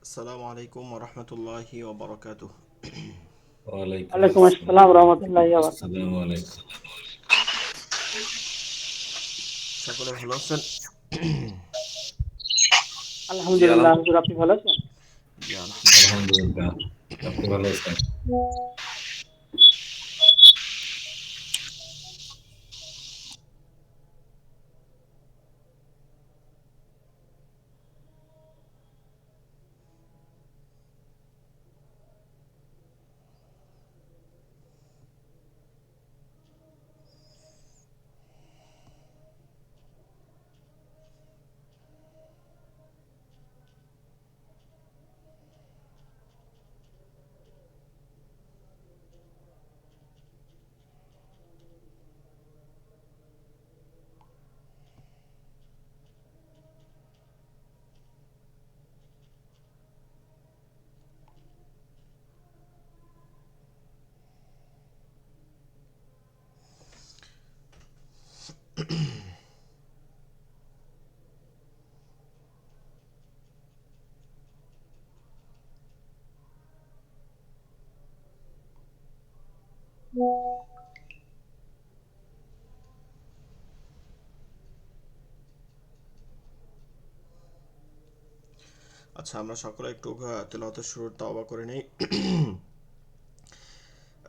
আসসালামু আলাইকুম ওরহমতুল্লাহি ওবরাকাতুহ। ওয়ালাইকুম ওয়ালাইকুম আসসালাম আসসালাম। রহমতুল্লাহি ওয়া বারাকাতুহু। আসসালামু আলাইকুম। সকলে ভালো আছেন? জি আলহামদুলিল্লাহ হুজুর, আপনি ভালো আছেন? জি আলহামদুলিল্লাহ। আলহামদুলিল্লাহ। আপনি ভালো আছেন? আচ্ছা, আমরা সকলে একটু তেলাওয়াতের শুরুর তাওবা করে নেই।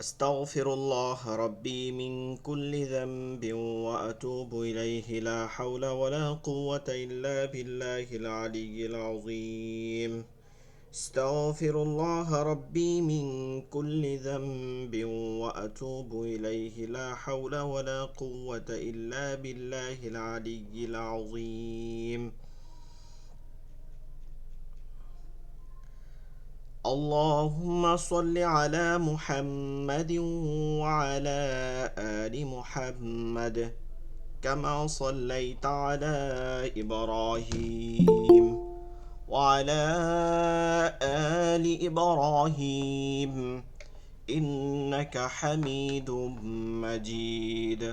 আস্তাগফিরুল্লাহ রাব্বি মিন কুল্লি যামবিন ওয়া আতুবু ইলাইহি লা হাওলা ওয়ালা কুওয়াতা ইল্লা বিল্লাহিল আলিয়্যিল আযীম। استغفر الله ربي من كل ذنب وأتوب إليه لا حول ولا قوة إلا بالله العلي العظيم. اللهم صل على محمد وعلى آل محمد كما صليت على إبراهيم وعلى آل إبراهيم إنك حميد مجيد.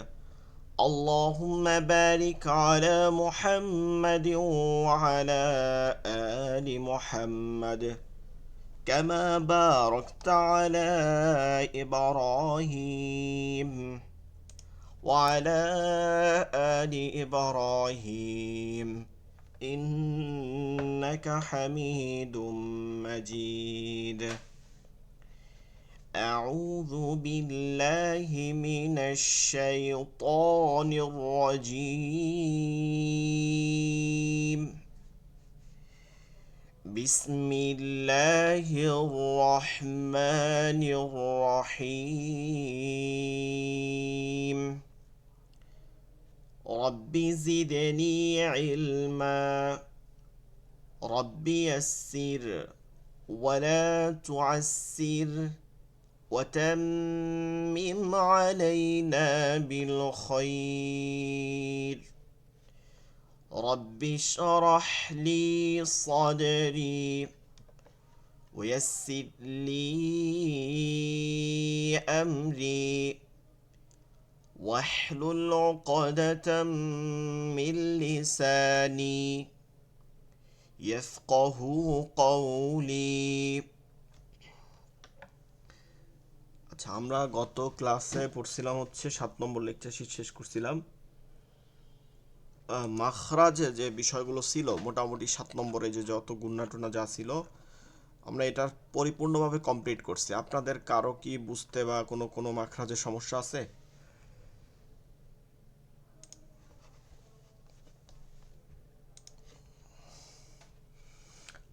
اللهم بارك على محمد وعلى آل محمد كما باركت على إبراهيم وعلى آل إبراهيم إنك حميد مجيد. أعوذ بالله من الشيطان الرجيم. بسم الله الرحمن الرحيم. رب زدني علما. رب يسر ولا تعسر وتمم علينا بالخير. رب اشرح لي صدري ويسر لي أمري واحلل عقدة من لساني يفقه قولي. আচ্ছা, আমরা গত ক্লাসে পড়ছিলাম হচ্ছে 7 নম্বর লেকচার শেষ করছিলাম। মাখরাজে যে বিষয়গুলো ছিল মোটামুটি 7 নম্বরে যে যত গুণনা যা ছিল আমরা এটার পরিপূর্ণভাবে কমপ্লিট করছি। আপনাদের কারো কি বুঝতে বা কোনো কোনো মাখরাজের সমস্যা আছে?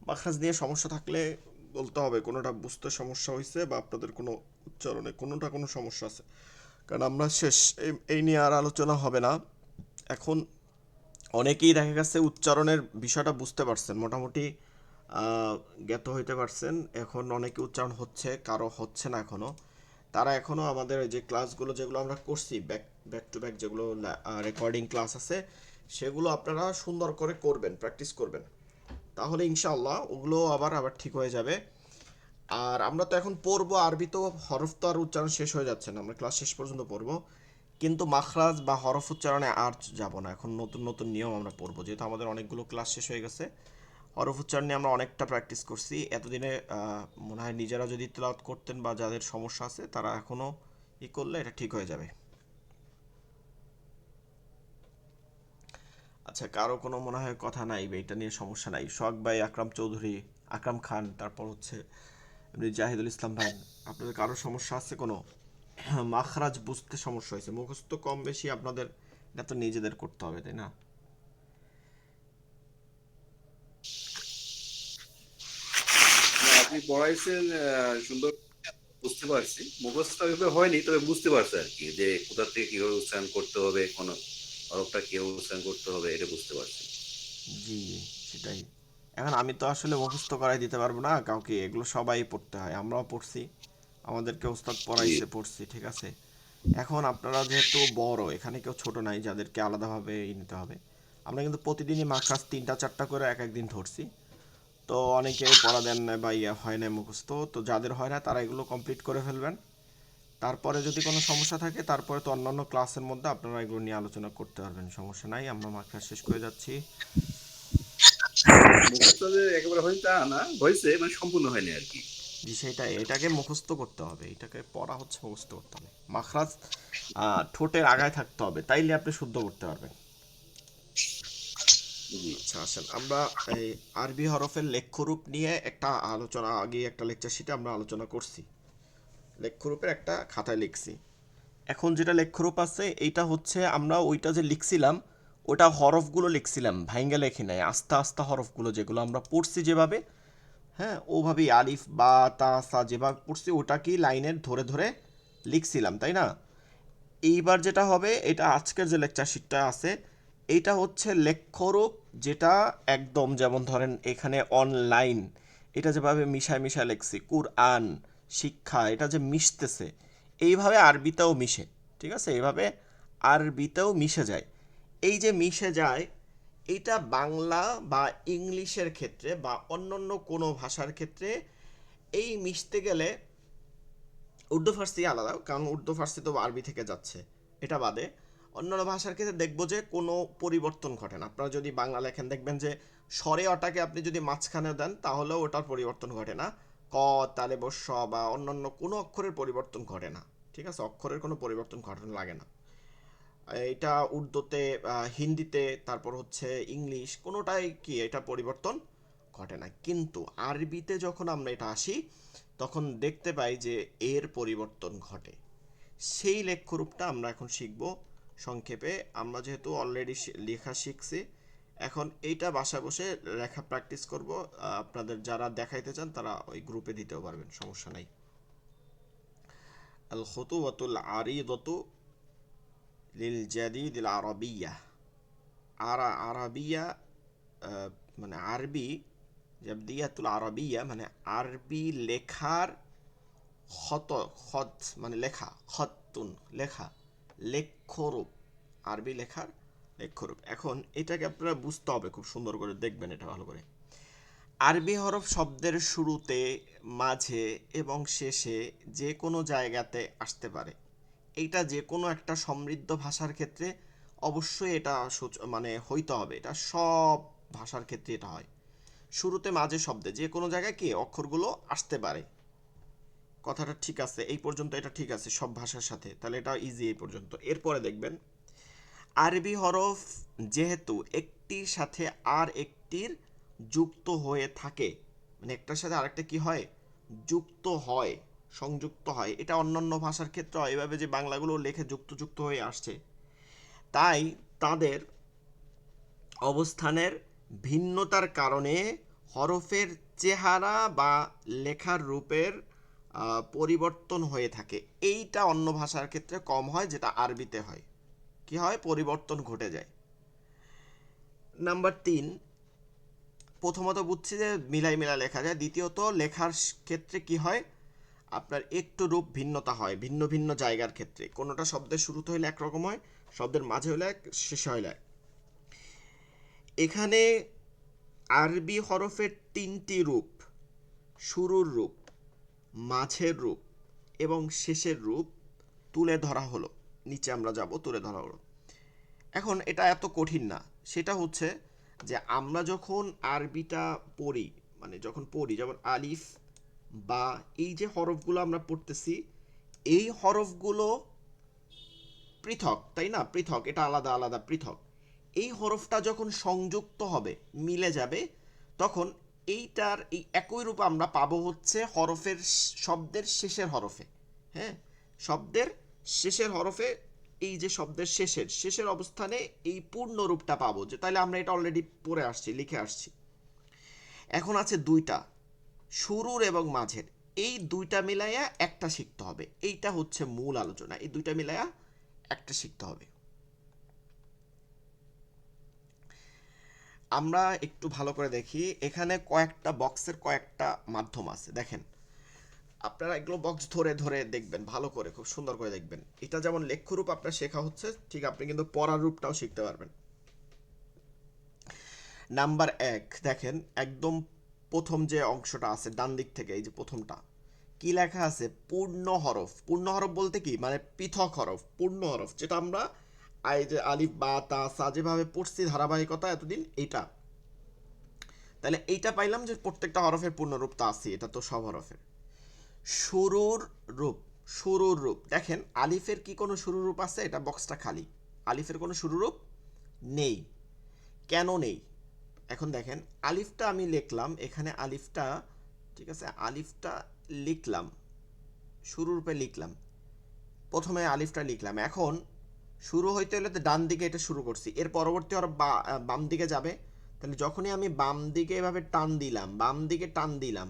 মাখরাজ নিয়ে সমস্যা থাকলে বলতে হবে কোনোটা বুঝতে সমস্যা হয়েছে বা আপনাদের কোনো উচ্চারণে কোনো সমস্যা আছে, কারণ আমরা শেষ এই নিয়ে আর আলোচনা হবে না এখন। অনেকেই দেখা গেছে উচ্চারণের বিষয়টা বুঝতে পারছেন, মোটামুটি জ্ঞাত হইতে পারছেন। এখন অনেকে উচ্চারণ হচ্ছে, কারো হচ্ছে না এখনও। তারা এখনও আমাদের যে ক্লাসগুলো যেগুলো আমরা করছি ব্যাক ব্যাক টু ব্যাক যেগুলো রেকর্ডিং ক্লাস আছে সেগুলো আপনারা সুন্দর করে করবেন, প্র্যাকটিস করবেন, তাহলে ইনশাআল্লাহ ওগুলো আবার আবার ঠিক হয়ে যাবে। আর আমরা তো এখন পড়বো আরবি, তো হরফ তো আর উচ্চারণ শেষ হয়ে যাচ্ছে না, আমরা ক্লাস শেষ পর্যন্ত পড়বো, কিন্তু মাখরাজ বা হরফ উচ্চারণে আর যাব না। এখন নতুন নতুন নিয়ম আমরা পড়বো, যেহেতু আমাদের অনেকগুলো ক্লাস শেষ হয়ে গেছে। হরফ উচ্চারণ নিয়ে আমরা অনেকটা প্র্যাকটিস করছি এতদিনে। মনে হয় নিজেরা যদি তেলাওয়াত করতেন বা যাদের সমস্যা আছে তারা এখনও করলে এটা ঠিক হয়ে যাবে। আচ্ছা, কারো কোনো মনে হয় কথা নাই বা এটা নিয়ে সমস্যা নাই? সোহাগ ভাই, আকরাম চৌধুরী, আকরাম খান, তারপর হচ্ছে এমনি জাহিদুল ইসলাম ভাই, আপনাদের কারো সমস্যা আছে কোনো? মাখরাজ বুঝতে সমস্যা হয়েছে, মুখস্থ কম বেশি আপনাদের এটা তো নিজেদের করতে হবে, তাই না? না, আপনি পড়াইছেন সুন্দর, বুঝতে পারছি। মুখস্থ ওইভাবে হয়নি, তবে বুঝতে পারছি আর কি, যে কোথা থেকে কিভাবে উচ্চারণ করতে হবে, কোন হরফটা কিভাবে উচ্চারণ করতে হবে, এটা বুঝতে পারছি। জি, সেটাই। এখন আমি তো আসলে মুখস্থ করাই দিতে পারবো না কাউকে, এগুলো সবাই পড়তে হয়, আমরাও পড়ছি, আমাদেরকে ওস্তাদ জি পড়াইছে, পড়ছি, ঠিক আছে। এখন আপনারা যেহেতু বড়, এখানে কেউ ছোট নাই যাদেরকে আলাদাভাবে নিতে হবে। আমরা কিন্তু প্রতিদিনই মাখরাজ 3টা 4টা করে এক একদিন ধরছি। তো অনেকে পড়া দেন না বা ইয়ে হয় না মুখস্থ, তো যাদের হয় না তারা এগুলো কমপ্লিট করে ফেলবেন। তারপরে যদি কোনো সমস্যা থাকে তারপরে তো অন্যান্য ক্লাসের মধ্যে আপনারা এগুলো নিয়ে আলোচনা করতে পারবেন, সমস্যা নাই। আমরা মাখরাজ শেষ করে যাচ্ছি। মুখস্থ যে একেবারে হয়নি তা না, হয়েছে মানে সম্পূর্ণ হয়নি আর কি। জি, সেটাই, এটাকে মুখস্থ করতে হবে, এটাকে পড়া হচ্ছে মুখস্থ করতে হবে। মাখরাজ ঠোঁটের আগায় থাকতে হবে, তাইলে আপনি শুদ্ধ করতে পারবেন। জি আচ্ছা, আসেন আমরা এই আরবি হরফের লেখ্যরূপ নিয়ে একটা আলোচনা, আগে একটা লেকচার শিটে আমরা আলোচনা করছি, লেখ্যরূপের একটা খাতায় লিখছি। এখন যেটা লেখ্যরূপ আছে এইটা হচ্ছে আমরা ওইটা যে লিখছিলাম ওটা হরফগুলো লিখছিলাম, ভাইঙ্গা লেখি নাই, আস্তে আস্তে হরফগুলো যেগুলো আমরা পড়ছি যেভাবে, হ্যাঁ ওভাবেই আলিফ বা তা সা যেভাবে পড়ছি ওটাকেই লাইনের ধরে ধরে লিখছিলাম, তাই না? এইবার যেটা হবে, এটা আজকের যে লেকচার শিটটা আছে এইটা হচ্ছে লেখ্যরূপ, যেটা একদম যেমন ধরেন এখানে অনলাইন, এটা যেভাবে মিশায় মিশায় লেখছি, কুরআন, শিক্ষা, এটা যে মিশতেছে এইভাবে আরবিতেও মিশে, ঠিক আছে, এইভাবে আরবিতেও মিশে যায়। এই যে মিশে যায়, এইটা বাংলা বা ইংলিশের ক্ষেত্রে বা অন্যান্য কোনো ভাষার ক্ষেত্রে এই মিশতে গেলে, উর্দু ফার্সি আলাদা, কারণ উর্দু ফার্সি তো আরবি থেকে যাচ্ছে, এটা বাদে অন্যান্য ভাষার ক্ষেত্রে দেখবো যে কোনো পরিবর্তন ঘটে না। আপনারা যদি বাংলা লেখেন দেখবেন যে স্বরে অটাকে আপনি যদি মাঝখানে দেন তাহলেও ওটার পরিবর্তন ঘটে না, ক, তালে বস্য বা অন্যান্য কোনো অক্ষরের পরিবর্তন ঘটে না, ঠিক আছে, অক্ষরের কোনো পরিবর্তন ঘটানো লাগে না। এটা উর্দুতে, হিন্দিতে, তারপর হচ্ছে ইংলিশ, কোনোটাই কি এটা পরিবর্তন ঘটে না। কিন্তু আরবিতে যখন আমরা এটা আসি তখন দেখতে পাই যে এর পরিবর্তন ঘটে। সেই লেখ্যরূপটা আমরা এখন শিখব সংক্ষেপে। আমরা যেহেতু অলরেডি লেখা শিখছি, এখন এইটা বাসায় বসে লেখা প্র্যাকটিস করব। আপনাদের যারা দেখাইতে চান তারা ওই গ্রুপে দিতেও পারবেন, সমস্যা নাই। আল খুতুওয়াতুল আরিদাতু লিল জাদিদিল আরাবিয়া। আরাবিয়া মানে আরবি, জাবদিয়াতুল আরাবিয়া মানে আরবি লেখার, খত, খত মানে লেখা, খতুন লেখা, লেখ্যরূপ, আরবি লেখার লেখ্যরূপ। এখন এটাকে আপনারা বুঝতে হবে, খুব সুন্দর করে দেখবেন এটা ভালো করে। আরবি হরফ শব্দের শুরুতে, মাঝে এবং শেষে যে কোনো জায়গাতে আসতে পারে। এইটা যে কোনো একটা সমৃদ্ধ ভাষার ক্ষেত্রে অবশ্যই এটা মানে হইতে হবে, এটা সব ভাষার ক্ষেত্রে এটা হয়। শুরুতে, মাঝে, শব্দে যে কোনো জায়গায় কি অক্ষরগুলো আসতে পারে। কথাটা ঠিক আছে এই পর্যন্ত, এটা ঠিক আছে সব ভাষার সাথে, তাহলে এটা ইজি এই পর্যন্ত। এরপরে দেখবেন আরবি হরফ যেহেতু একটির সাথে আর একটির যুক্ত হয়ে থাকে, মানে একটার সাথে আরেকটা কি হয়, যুক্ত হয়, সংযুক্ত হয়। এটা অন্যান্য ভাষার ক্ষেত্রে হয় এভাবে যে বাংলাগুলো লেখে যুক্ত যুক্ত হয়ে আসছে, তাই তাদের অবস্থানের ভিন্নতার কারণে হরফের চেহারা বা লেখার রূপের পরিবর্তন হয়ে থাকে। এইটা অন্য ভাষার ক্ষেত্রে কম হয়, যেটা আরবিতে হয়, কি হয়, পরিবর্তন ঘটে যায়। নাম্বার 3, প্রথমত বুঝছি যে মিলাই মিলা লেখা যায়, দ্বিতীয়ত লেখার ক্ষেত্রে কি হয়, আপনার একটু রূপ ভিন্নতা হয় ভিন্ন ভিন্ন জায়গার ক্ষেত্রে। কোনোটা শব্দের শুরুতে হইলে একরকম হয়, শব্দের মাঝে হইলে এক, শেষে হইলে এক। এখানে আরবি হরফের 3টি রূপ, শুরুর রূপ, মাঝের রূপ এবং শেষের রূপ তুলে ধরা হলো, নিচে আমরা যাব, তুলে ধরা হলো। এখন এটা এত কঠিন না, সেটা হচ্ছে যে আমরা যখন আরবিটা পড়ি, মানে যখন পড়ি, যেমন আলিফ বা, এই যে হরফগুলো আমরা পড়তেছি, এই হরফগুলো পৃথক, তাই না? পৃথক, এটা আলাদা আলাদা পৃথক। এই হরফটা যখন সংযুক্ত হবে, মিলে যাবে, তখন এইটার এই একই রূপ আমরা পাবো হচ্ছে হরফের শব্দের শেষের হরফে। হ্যাঁ, শব্দের শেষের হরফে, এই যে শব্দের শেষের অবস্থানে এই পূর্ণ রূপটা পাবো, যে তাহলে আমরা এটা অলরেডি পড়ে আসছি, লিখে আসছি। এখন আছে দুইটা, শুরুর এবং মাঝের, এই দুইটা মিলাইয়া একটা শিখতে হবে। এইটা হচ্ছে মূল আলোচনা, এই দুইটা মিলাইয়া একটা শিখতে হবে। আমরা একটু ভালো করে দেখি, এখানে কয়েকটা বক্সের কয়েকটা মাধ্যম আছে, দেখেন। আপনারা এগুলো বক্স ধরে ধরে দেখবেন, ভালো করে, খুব সুন্দর করে দেখবেন। এটা যেমন লেখ্যরূপ আপনার শেখা হচ্ছে, ঠিক আপনি কিন্তু পড়ার রূপটাও শিখতে পারবেন। নাম্বার 1 দেখেন, একদম প্রথম যে অংশটা আছে ডান দিক থেকে, এই যে প্রথমটা, কি লেখা আছে? পূর্ণ হরফ। পূর্ণ হরফ বলতে কি, মানে পৃথক হরফ, পূর্ণ হরফ, যেটা আমরা এই যে আলিফ বা তা সা যেভাবে পড়ছি ধারাবাহিকতা এতদিন, এইটা। তাহলে এইটা পাইলাম যে প্রত্যেকটা হরফের পূর্ণ রূপ তা আছে, এটা তো সব হরফের। শুরুর রূপ, শুরুর রূপ দেখেন, আলিফের কি কোনো শুরুর রূপ আছে? এটা বক্সটা খালি, আলিফের কোনো শুরুর রূপ নেই। কেন নেই? এখন দেখেন, আলিফটা আমি লিখলাম এখানে, আলিফটা, ঠিক আছে, আলিফটা লিখলাম, শুরু রূপে লিখলাম, প্রথমে আলিফটা লিখলাম। এখন শুরু হইতে হলে তো ডান দিকে এটা শুরু করছি, এর পরবর্তী হরফ বাম দিকে যাবে। তাহলে যখনই আমি বাম দিকে এভাবে টান দিলাম, বাম দিকে টান দিলাম,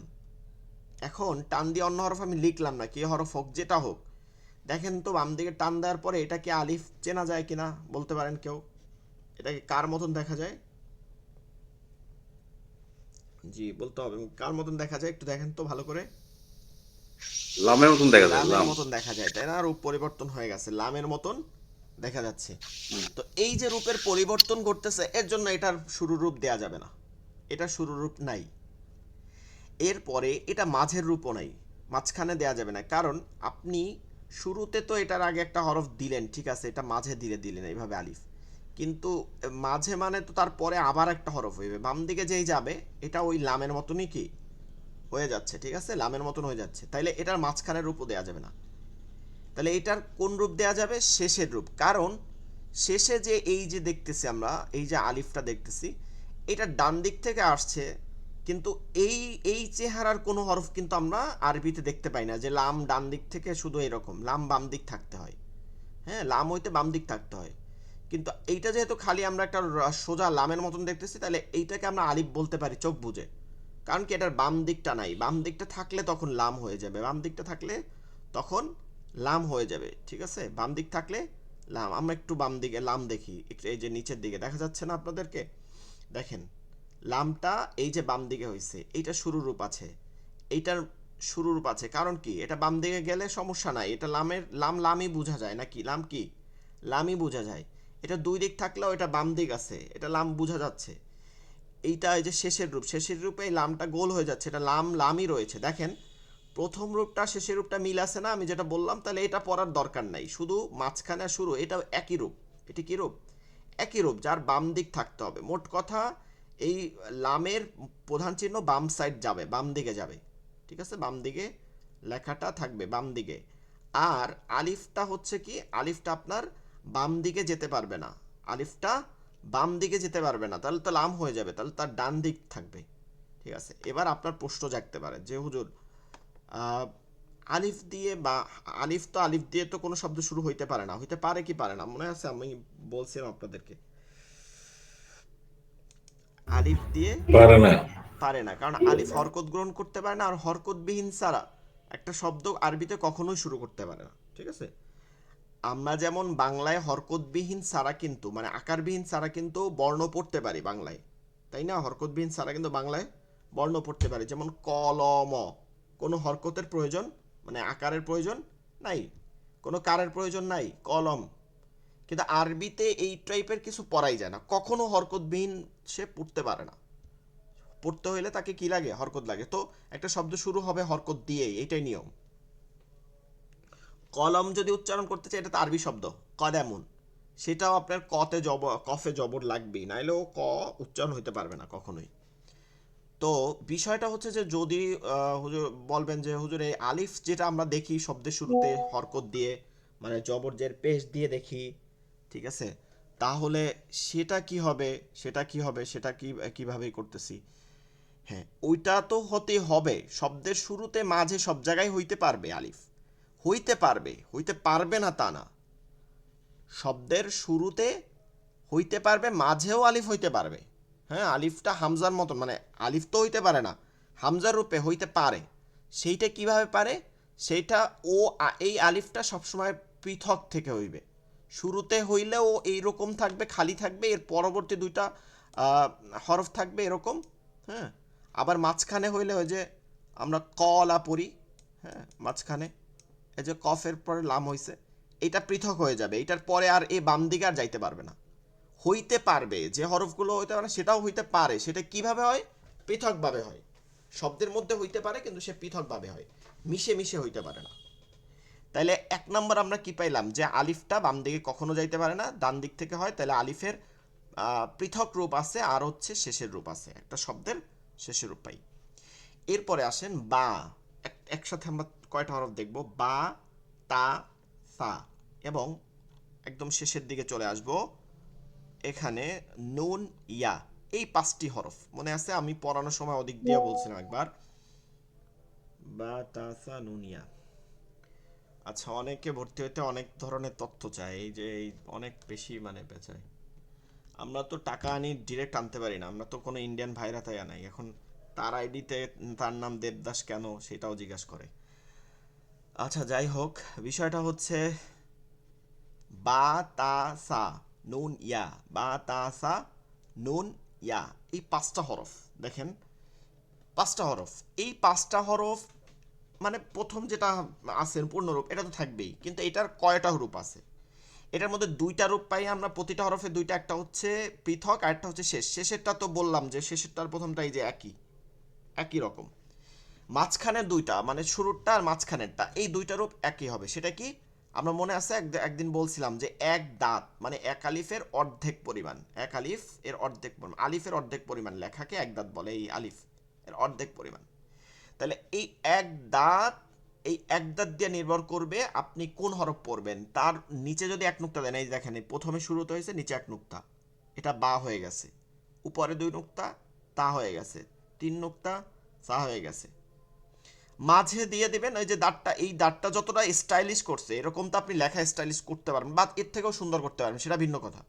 এখন টান দিয়ে অন্য হরফ আমি লিখলাম না, কি হরফ হোক, যেটা হোক, দেখেন তো বাম দিকে টান দেওয়ার পরে এটা কি আলিফ চেনা যায় কিনা বলতে পারেন কেউ? এটাকে কার মতন দেখা যায়? জি বলতে হবে, কার মতন দেখা যায় একটু দেখেন তো ভালো করে। লামের মতন দেখা যায়, লামের লাম। মতন দেখা যায়, তাই না? রূপ পরিবর্তন হয়ে গেছে, লামের মতন দেখা যাচ্ছে। তো এই যে রূপের পরিবর্তন করতেছে, এর জন্য এটার শুরু রূপ দেয়া যাবে না, এটা শুরু রূপ নাই। এরপরে এটা মাঝের রূপও নাই, মাঝখানে দেয়া যাবে না, কারণ আপনি শুরুতে তো এটার আগে একটা হরফ দিলেন, ঠিক আছে, এটা মাঝে দিলেন এইভাবে আলিফ, কিন্তু মাঝে মানে তো তারপরে আবার একটা হরফ হইবে, বাম দিকে যেই যাবে এটা ওই লামের মতনই কি হয়ে যাচ্ছে, ঠিক আছে, লামের মতন হয়ে যাচ্ছে। তাইলে এটার মাঝখানের রূপও দেয়া যাবে না। তাহলে এটার কোন রূপ দেয়া যাবে? শেষের রূপ, কারণ শেষে যে এই যে দেখতেছি আমরা, এই যে আলিফটা দেখতেছি, এটা ডান দিক থেকে আসছে, কিন্তু এই এই চেহারার কোনো হরফ কিন্তু আমরা আরবিতে দেখতে পাই না, যে লাম ডান দিক থেকে শুধু এরকম, লাম বাম দিক থাকতে হয়। হ্যাঁ, লাম হইতে বাম দিক থাকতে হয়, কিন্তু এইটা যেহেতু খালি আমরা একটা সোজা লামের মতন দেখতেছি, তাহলে এইটাকে আমরা আলিফ বলতে পারি চোখ বুঝে, কারণ কি এটার বাম দিকটা নাই, বাম দিকটা থাকলে তখন লাম হয়ে যাবে, বাম দিকটা থাকলে তখন লাম হয়ে যাবে, ঠিক আছে, বাম দিক থাকলে লাম। আমরা একটু বাম দিকে লাম দেখি, একটু এই যে নিচের দিকে দেখা যাচ্ছে না আপনাদেরকে, দেখেন লামটা এই যে বাম দিকে হয়েছে, এইটা শুরু রূপ আছে, এইটার শুরু রূপ আছে, কারণ কি এটা বাম দিকে গেলে সমস্যা নাই, এটা লামের লাম লামই বোঝা যায় নাকি, লাম কি লামই বোঝা যায়, এটা দুই দিক থাকলেও এটা বাম দিক আছে, এটা লাম বোঝা যাচ্ছে। এইটা এই যে শেষের রূপ, শেষের রূপে এই লামটা গোল হয়ে যাচ্ছে, এটা লাম লামই রয়েছে, দেখেন প্রথম রূপটা শেষের রূপটা মিল আছে না, আমি যেটা বললাম, তাহলে এটা পড়ার দরকার নাই, শুধু মাঝখানে শুরু এটা একই রূপ, এটি কি রূপ? একই রূপ, যার বাম দিক থাকতে হবে। মোট কথা, এই লামের প্রধান চিহ্ন বাম সাইড যাবে, বাম দিকে যাবে, ঠিক আছে, বাম দিকে লেখাটা থাকবে, বাম দিকে। আর আলিফটা হচ্ছে কি, আলিফটা আপনার বাম দিকে যেতে পারবে না, আলিফটা বাম দিকে যেতে পারবে না, তাহলে তো লাম হয়ে যাবে, তাহলে তার ডান দিক থাকবে, ঠিক আছে। এবার আপনার প্রশ্ন জাগতে পারে যে হুজুর, আলিফ দিয়ে বা আলিফ দিয়ে তো কোনো শব্দ শুরু হইতে পারে না, হইতে পারে কি পারে না? মনে আছে আমি বলছিলাম আপনাদেরকে, আলিফ দিয়ে পারে না। পারে না, কারণ আলিফ হরকত গ্রহণ করতে পারে না, আর হরকতবিহীন ছাড়া একটা শব্দ আরবিতে কখনোই শুরু করতে পারে না, ঠিক আছে। আমরা যেমন বাংলায় হরকতবিহীন ছাড়া কিন্তু, মানে আকারবিহীন ছাড়া কিন্তু বর্ণ পড়তে পারি বাংলায়, তাই না? হরকতবিহীন ছাড়া কিন্তু বাংলায় বর্ণ পড়তে পারি, যেমন কলম, কোনো হরকতের প্রয়োজন, মানে আকারের প্রয়োজন নাই, কোনো কারের প্রয়োজন নাই, কলম। কিন্তু আরবিতে এই টাইপের কিছু পড়াই যায় না, কখনো হরকতবিহীন সে পড়তে পারে না, পড়তে হইলে তাকে কি লাগে? হরকত লাগে। তো একটা শব্দ শুরু হবে হরকত দিয়েই, এটাই নিয়ম। কলম যদি উচ্চারণ করতে চাই, এটা তো আরবি শব্দ, কদামুন, সেটাও আপনার কফে জবর লাগবেই, নাইলে ও ক উচ্চারণ হইতে পারবে না কখনোই। তো বিষয়টা হচ্ছে যে যদি হুজুর বলবেন যে হুজুর এই আলিফ যেটা আমরা দেখি শব্দের শুরুতে হরকত দিয়ে, মানে জবরজের পেশ দিয়ে দেখি, ঠিক আছে, তাহলে সেটা কি হবে, সেটা কিভাবে করতেছি? হ্যাঁ, ওইটা তো হতে হবে, শব্দের শুরুতে মাঝে সব জায়গায় হইতে পারবে আলিফ, হইতে পারবে না তা না। শব্দের শুরুতে হইতে পারবে, মাঝেও আলিফ হইতে পারবে। হ্যাঁ, আলিফটা হামজার মতন, মানে আলিফ তো হইতে পারে না, হামজার রূপে হইতে পারে। সেইটা কিভাবে পারে? সেইটা এই আলিফটা সবসময় পৃথক থেকে হইবে। শুরুতে হইলে ও এইরকম থাকবে, খালি থাকবে, এর পরবর্তী দুইটা হরফ থাকবে এরকম। হ্যাঁ, আবার মাঝখানে হইলে ওই যে আমরা কলা পড়ি, হ্যাঁ, মাঝখানে এই যে কফের পরে লাম হইছে, এটা পৃথক হয়ে যাবে, এটার পরে আর এই বাম দিকে আর যাইতে পারবে না। হইতে পারবে যে হরফগুলো হইতে পারে সেটাও হইতে পারে, সেটা কিভাবে হয়? পৃথকভাবে হয়। শব্দের মধ্যে হইতে পারে কিন্তু সে পৃথকভাবে হয়, মিশে মিশে হইতে পারে না। তাইলে 1 নম্বর আমরা কি পাইলাম? যে আলিফটা বাম দিকে কখনো যাইতে পারে না, ডান দিক থেকে হয়। তাহলে আলিফের পৃথক রূপ আছে আর হচ্ছে শেষের রূপ আছে, একটা শব্দের শেষের রূপ পাই। এরপরে আসেন বা। একসাথে আমরা কয়টা হরফ দেখব? বা, তা, সা, এবং একদম শেষের দিকে চলে আসব, এখানে নুন, ইয়া। এই 5টি হরফ মনে আছে? আমি পড়ানোর সময় ওদিক দিয়ে বলছিলাম একবার, বা, তা, সা, নুন, ইয়া। আচ্ছা, অনেকে ভর্তি হইতে অনেক ধরনের তথ্য চায়, এই যে এই অনেক বেশি মানে বেচায়। আমরা তো টাকা আনি ডিরেক্ট আনতে পারি না, আমরা তো কোনো ইন্ডিয়ান ভাইরা তাই আনাই। এখন তার আইডিতে তার নাম দেবদাস কেন সেটাও জিজ্ঞাসা করে। আচ্ছা, যাই হোক, বিষয়টা হচ্ছে বা, তা, সা, নুন, ইয়া। বা, তা, সা, নুন, ইয়া, এই 5টা হরফ দেখেন, 5টা হরফ। এই 5টা হরফ মানে প্রথম যেটা আছে পূর্ণরূপ, এটা তো থাকবেই, কিন্তু এটার কয়টা রূপ আছে? এটার মধ্যে 2টা রূপ পাই আমরা, প্রতিটা হরফে 2টা, একটা হচ্ছে পৃথক আর একটা হচ্ছে শেষেরটা তো বললাম যে শেষেরটার প্রথমটা এই যে একই রকম। মাঝখানে 2টা, মানে শুরুরটা আর মাঝখানেরটা, এই 2টা রূপ একই হবে। সেটা কি? আমরা মনে আছে একদিন বলছিলাম যে এক দাঁত, মানে এক আলিফের অর্ধেক পরিমাণ, এক আলিফ এর অর্ধেক পরিমাণ, আলিফের অর্ধেক পরিমাণ লেখাকে এক দাঁত বলে, এই আলিফ এর অর্ধেক পরিমাণ। তাহলে এই এক দাঁত, এই এক দাঁত দিয়ে নির্ভর করবে আপনি কোন হরফ পড়বেন। তার নিচে যদি এক নুক্তা দেন, এই দেখেন প্রথমে শুরুতে হয়েছে, নিচে এক নুক্তা, এটা বা হয়ে গেছে। উপরে 2 নুক্তা, তা হয়ে গেছে। 3 নুক্তা, সা হয়ে গেছে। মাঝে দিয়ে দিবেন ওই যে দাঁতটা, এই দাঁতটা যতটা স্টাইলিশ করছে এরকম তো আপনি লেখা স্টাইলিশ করতে পারবেন, বা এর থেকেও সুন্দর করতে পারবেন, সেটা ভিন্ন কথা।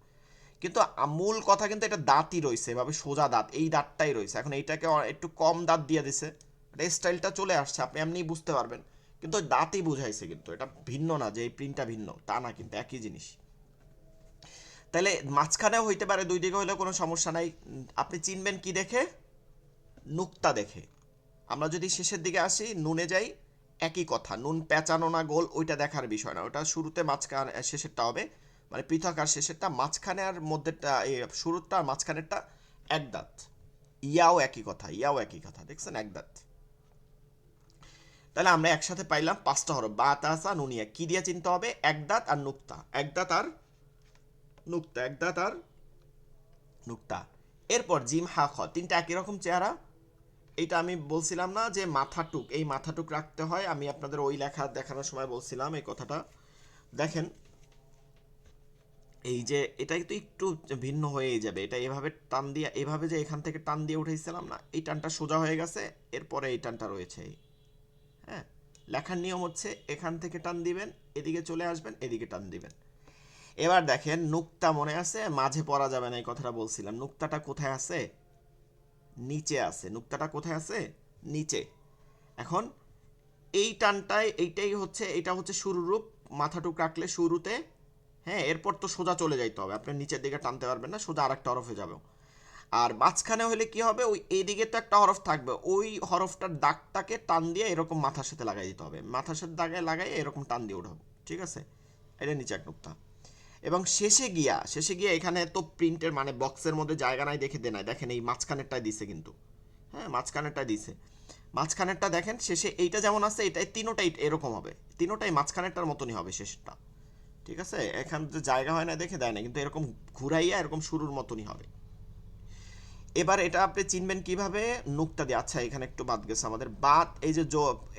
কিন্তু মূল কথা কিন্তু এটা দাঁতই রয়েছে, এভাবে সোজা দাঁত, এই দাঁতটাই রয়েছে। এখন এইটাকে একটু কম দাঁত দিয়ে দিছে, এটা স্টাইলটা চলে আসছে, আপনি এমনিই বুঝতে পারবেন, কিন্তু ওই দাঁতই বুঝাইছে, কিন্তু এটা ভিন্ন না যে এই প্রিন্টটা ভিন্ন, তা না, কিন্তু একই জিনিস। তাহলে মাঝখানেও হইতে পারে, 2 দিকে হইলেও কোনো সমস্যা নাই। আপনি চিনবেন কি দেখে? নুক্তা দেখে। আমরা যদি শেষের দিকে আসি, নুনে যাই, একই কথা, নুন পেঁচানো না গোল ওইটা দেখার বিষয় না, ওটা শুরুতে মাঝখানে শেষেরটা হবে, মানে পৃথক আর শেষেরটা, মাঝখানে আর মধ্যেরটা, শুরুরটা আর মাঝখানেরটা এক দাঁত। ইয়াও একই কথা, দেখছেন, এক দাঁত। তাহলে আমরা একসাথে পাইলাম 5টা হরফ, বা, তা, সা, নুন, ইয়া। কি দিয়ে চিনতে হবে? এক দাঁত আর নুক্তা, এক দাঁত আর নুক্তা, এক দাঁত আর নুক্তা। এরপর জিম, হা, খ, 3টা একই রকম চেহারা। এটা আমি বলছিলাম না যে মাথাটুক, এই মাথাটুক রাখতে হয়, আমি আপনাদের ওই লেখা দেখানোর সময় বলছিলাম এই কথাটা। দেখেন, এই যে এটা কিন্তু একটু ভিন্ন হয়ে যাবে, এটা এভাবে টান দিয়ে, এভাবে যে এখান থেকে টান দিয়ে উঠেছিলাম না, এই টানটা সোজা হয়ে গেছে, এরপরে এই টানটা রয়েছে। হ্যাঁ, লেখার নিয়ম হচ্ছে এখান থেকে টান দিবেন, এদিকে চলে আসবেন, এদিকে টান দিবেন। এবার দেখেন, নুক্তা মনে আছে? মাঝে পড়া যাবে না, এই কথাটা বলছিলাম। নুক্তাটা কোথায় আছে? নিচে আছে। নুক্তাটা কোথায় আছে? নিচে। এখন এই টানটায়, এটা হচ্ছে শুরুর রূপ, মাথাটুক রাখলে শুরুতে। হ্যাঁ, এরপর তো সোজা চলে যাইতে হবে, আপনি নিচের দিকে টানতে পারবেন না, সোজা আরেকটা হরফে যাবে। আর মাঝখানে হলে কি হবে? ওই এইদিকে তো একটা হরফ থাকবে, ওই হরফটার দাগটাকে টান দিয়ে এরকম মাথার সাথে লাগাই দিতে হবে, মাথার সাথে দাগে লাগাই এরকম টান দিয়ে উঠাবো, ঠিক আছে? এটা নিচে এক নুক্তা। এবং শেষে গিয়া এখানে তো প্রিন্টের মানে বক্সের মধ্যে জায়গা নাই দেখে দেয় নাই, দেখেন এই মাঝখানেরটাই দিছে কিন্তু। হ্যাঁ, মাঝখানেরটা দিছে, মাঝখানেরটা দেখেন, শেষে এইটা যেমন আছে, এটাই তিনোটাই এরকম হবে, তিনোটাই মাঝখানেরটার মতনই হবে শেষটা। ঠিক আছে, এখান যে জায়গা হয় না দেখে দেয় না, কিন্তু এরকম ঘুরাইয়া এরকম শুরুর মতনই হবে। এবার এটা আপনি চিনবেন কিভাবে? নুক্তা দিয়ে। আচ্ছা এখানে একটু বাদ গেছে আমাদের, বাদ এই যে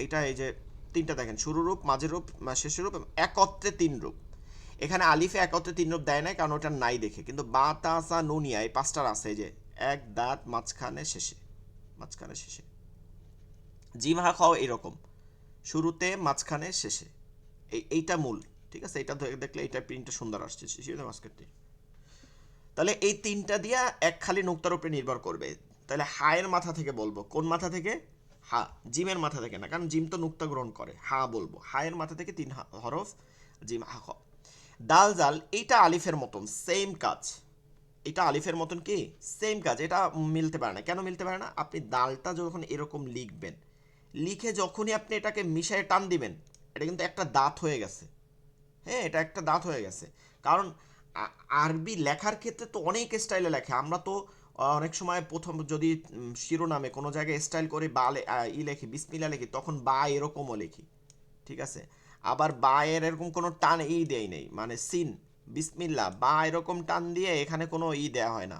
এটা এই যে তিনটা দেখেন, শুরু রূপ, মাঝের রূপ, শেষের রূপ এবং একত্রে তিন রূপ। এখানে আলিফে একত্রে তিন রূপ দেয় নাই কারণ ওটা নাই দেখে, কিন্তু বা তা সা নুনিয়া এই পাঁচটার আছে, এই যে এক দাঁত মাঝখানে শেষে, মাঝখানে শেষে। জিম হা খাও এরকম শুরুতে মাঝখানে শেষে, এইটা মূল। ঠিক আছে, এটা দেখলে এটা প্রিন্টটা সুন্দর আসছে শিশুদের মাঝখানে। তাহলে এই তিনটা দিয়া এক খালি নুক্তার উপরে নির্ভর করবে। তাহলে হায়ের মাথা থেকে বলবো, কোন মাথা থেকে? হা। জিমের মাথা থেকে না, কারণ জিম তো নুক্তা গ্রহণ করে। হা বলবো, হায়ের মাথা থেকে তিন হরফ, জিম হা খ। দাল জাল এইটা আলিফের মতন সেম কাজ, এটা আলিফের মতন কি সেম কাজ, এটা মিলতে পারে না। কেন মিলতে পারে না? আপনি দালটা যখন এরকম লিখবেন, লিখে যখনই আপনি এটাকে মিশায় টান দিবেন, এটা কিন্তু একটা দাঁত হয়ে গেছে। হ্যাঁ, এটা একটা দাঁত হয়ে গেছে। কারণ আরবি লেখার ক্ষেত্রে তো অনেক স্টাইলে লেখে। আমরা তো অনেক সময় প্রথম যদি শিরোনামে কোনো জায়গায় স্টাইল করে বা লিখি, বিসমিল্লা লিখি, তখন বা এরকমও লিখি। ঠিক আছে, আবার বা এর এরকম কোনো টান দেয় নেই, মানে সিন বিসমিল্লা বা এরকম টান দিয়ে এখানে কোনো দেয়া হয় না,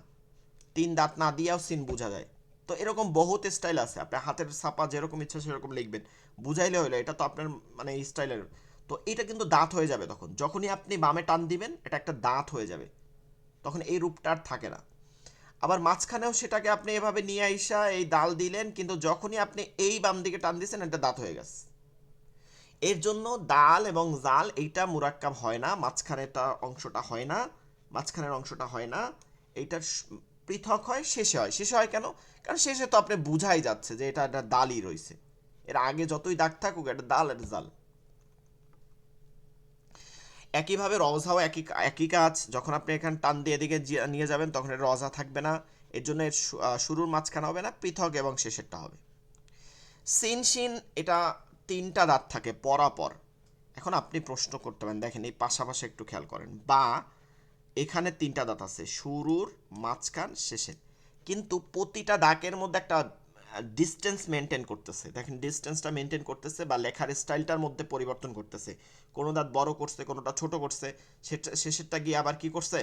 তিন দাঁত না দিয়েও সিন বোঝা যায়। তো এরকম বহুত স্টাইল আছে, আপনার হাতের ছাপা যেরকম ইচ্ছা সেরকম লিখবেন, বুঝাইলে হইলো, এটা তো আপনার মানে স্টাইলের। তো এটা কিন্তু দাঁত হয়ে যাবে তখন, যখনই আপনি বামে টান দিবেন এটা একটা দাঁত হয়ে যাবে, তখন এই রূপটা আর থাকে না। আবার মাঝখানেও সেটাকে আপনি এভাবে নিয়ে আইসা এই দাল দিলেন, কিন্তু যখনই আপনি এই বাম দিকে টান দিয়েছেন এটা দাঁত হয়ে গেছে। এর জন্য দাল এবং জাল এইটা মুরাক্কাব হয় না, মাঝখানেটা অংশটা হয় না, মাঝখানের অংশটা হয় না, এইটার পৃথক হয়, শেষে হয়। শেষে হয় কেন? কারণ শেষে তো আপনি বুঝাই যাচ্ছে যে এটা একটা দালই রয়েছে, এর আগে যতই দাগ থাকুক এটা দাল, এটা জাল। একইভাবে রজাও একই একই কাজ, যখন আপনি এখানে টান দিয়ে এদিকে নিয়ে যাবেন তখন এর রজা থাকবে না, এর জন্য এর শুরুর মাঝখানে হবে না, পৃথক এবং শেষেরটা হবে। সিন শিন এটা তিনটা দাঁত থাকে পরাপর। এখন আপনি প্রশ্ন করতে পারেন, দেখেন এই পাশাপাশি একটু খেয়াল করেন, বা এখানে তিনটা দাঁত আছে, শুরুর, মাঝখান, শেষের, কিন্তু প্রতিটা দাঁতের মধ্যে একটা ডিস্টেন্স মেনটেন করতেছে। দেখেন ডিস্টেন্সটা মেনটেন করতেছে, বা লেখার স্টাইলটার মধ্যে পরিবর্তন করতেছে। কোনো দাঁত বড় করছে, কোনোটা ছোট করছে, সেটা শেষেরটা গিয়ে আবার কি করছে,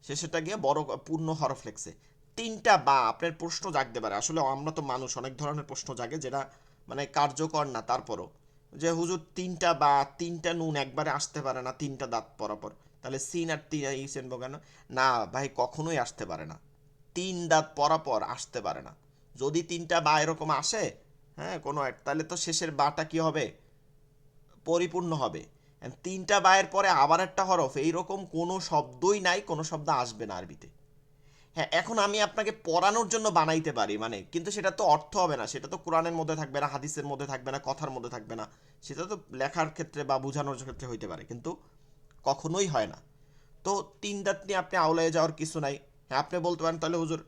শেষেরটা গিয়ে বড় পূর্ণ হরফ লেখছে। তিনটা বা আপনার প্রশ্ন জাগতে পারে, আসলে আমরা তো মানুষ, অনেক ধরনের প্রশ্ন জাগে যেটা মানে কার্যকর না, তারপরও যে হুজুর তিনটা বা তিনটা নুন একবারে আসতে পারে না তিনটা দাঁত পরাপর, তাহলে সিন আর ইসেন বোগানো, না ভাই কখনোই আসতে পারে না, তিন দাঁত পরাপর আসতে পারে না। যদি তিনটা বা এরকম আসে, হ্যাঁ কোনো তাহলে তো শেষের বাটা কি হবে, পরিপূর্ণ হবে। তিনটা বায়ের পরে আবার একটা হরফ, এইরকম কোনো শব্দই নাই, কোনো শব্দ আসবে না আরবিতে। হ্যাঁ, এখন আমি আপনাকে পড়ানোর জন্য বানাইতে পারি, মানে কিন্তু সেটা তো অর্থ হবে না, সেটা তো কোরআনের মধ্যে থাকবে না, হাদিসের মধ্যে থাকবে না, কথার মধ্যে থাকবে না, সেটা তো লেখার ক্ষেত্রে বা বোঝানোর ক্ষেত্রে হইতে পারে, কিন্তু কখনোই হয় না। তো তিন দাঁত নিয়ে আপনি আওলায় যাওয়ার কিছু নাই। হ্যাঁ, আপনি বলতে পারেন তাহলে হুজুর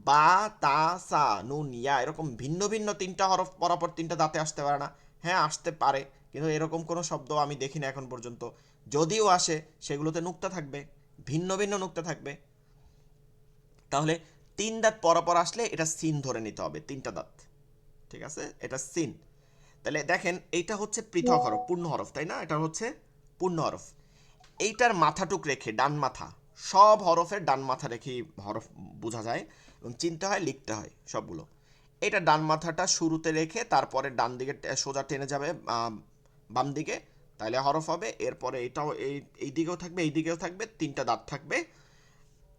বা তা সা নুন ইয়া এরকম ভিন্ন ভিন্ন তিনটা হরফ পরাপর তিনটা দাঁতে আসতে পারে না। হ্যাঁ আসতে পারে, কিন্তু এরকম কোনো শব্দ আমি দেখি না এখন পর্যন্ত। যদিও আসে সেগুলোতে নুক্তা থাকবে, ভিন্ন ভিন্ন নুক্তা থাকবে। তাহলে তিন দাঁত পরাপর আসলে এটা সিন ধরে নিতে হবে, তিনটা দাঁত। ঠিক আছে, এটা সিন। তাহলে দেখেন এইটা হচ্ছে পৃথক হরফ, পূর্ণ হরফ, তাই না? এটা হচ্ছে পূর্ণ হরফ। এইটার মাথাটুক রেখে, ডান মাথা, সব হরফের ডান মাথা রেখেই হরফ বোঝা যায় এবং চিনতে হয়, লিখতে হয় সবগুলো। এটা ডান মাথাটা শুরুতে রেখে তারপরে ডান দিকে সোজা টেনে যাবে বাম দিকে, তাহলে হরফ হবে। এরপরে এটাও এই দিকেও থাকবে, এই দিকেও থাকবে, তিনটা দাঁত থাকবে।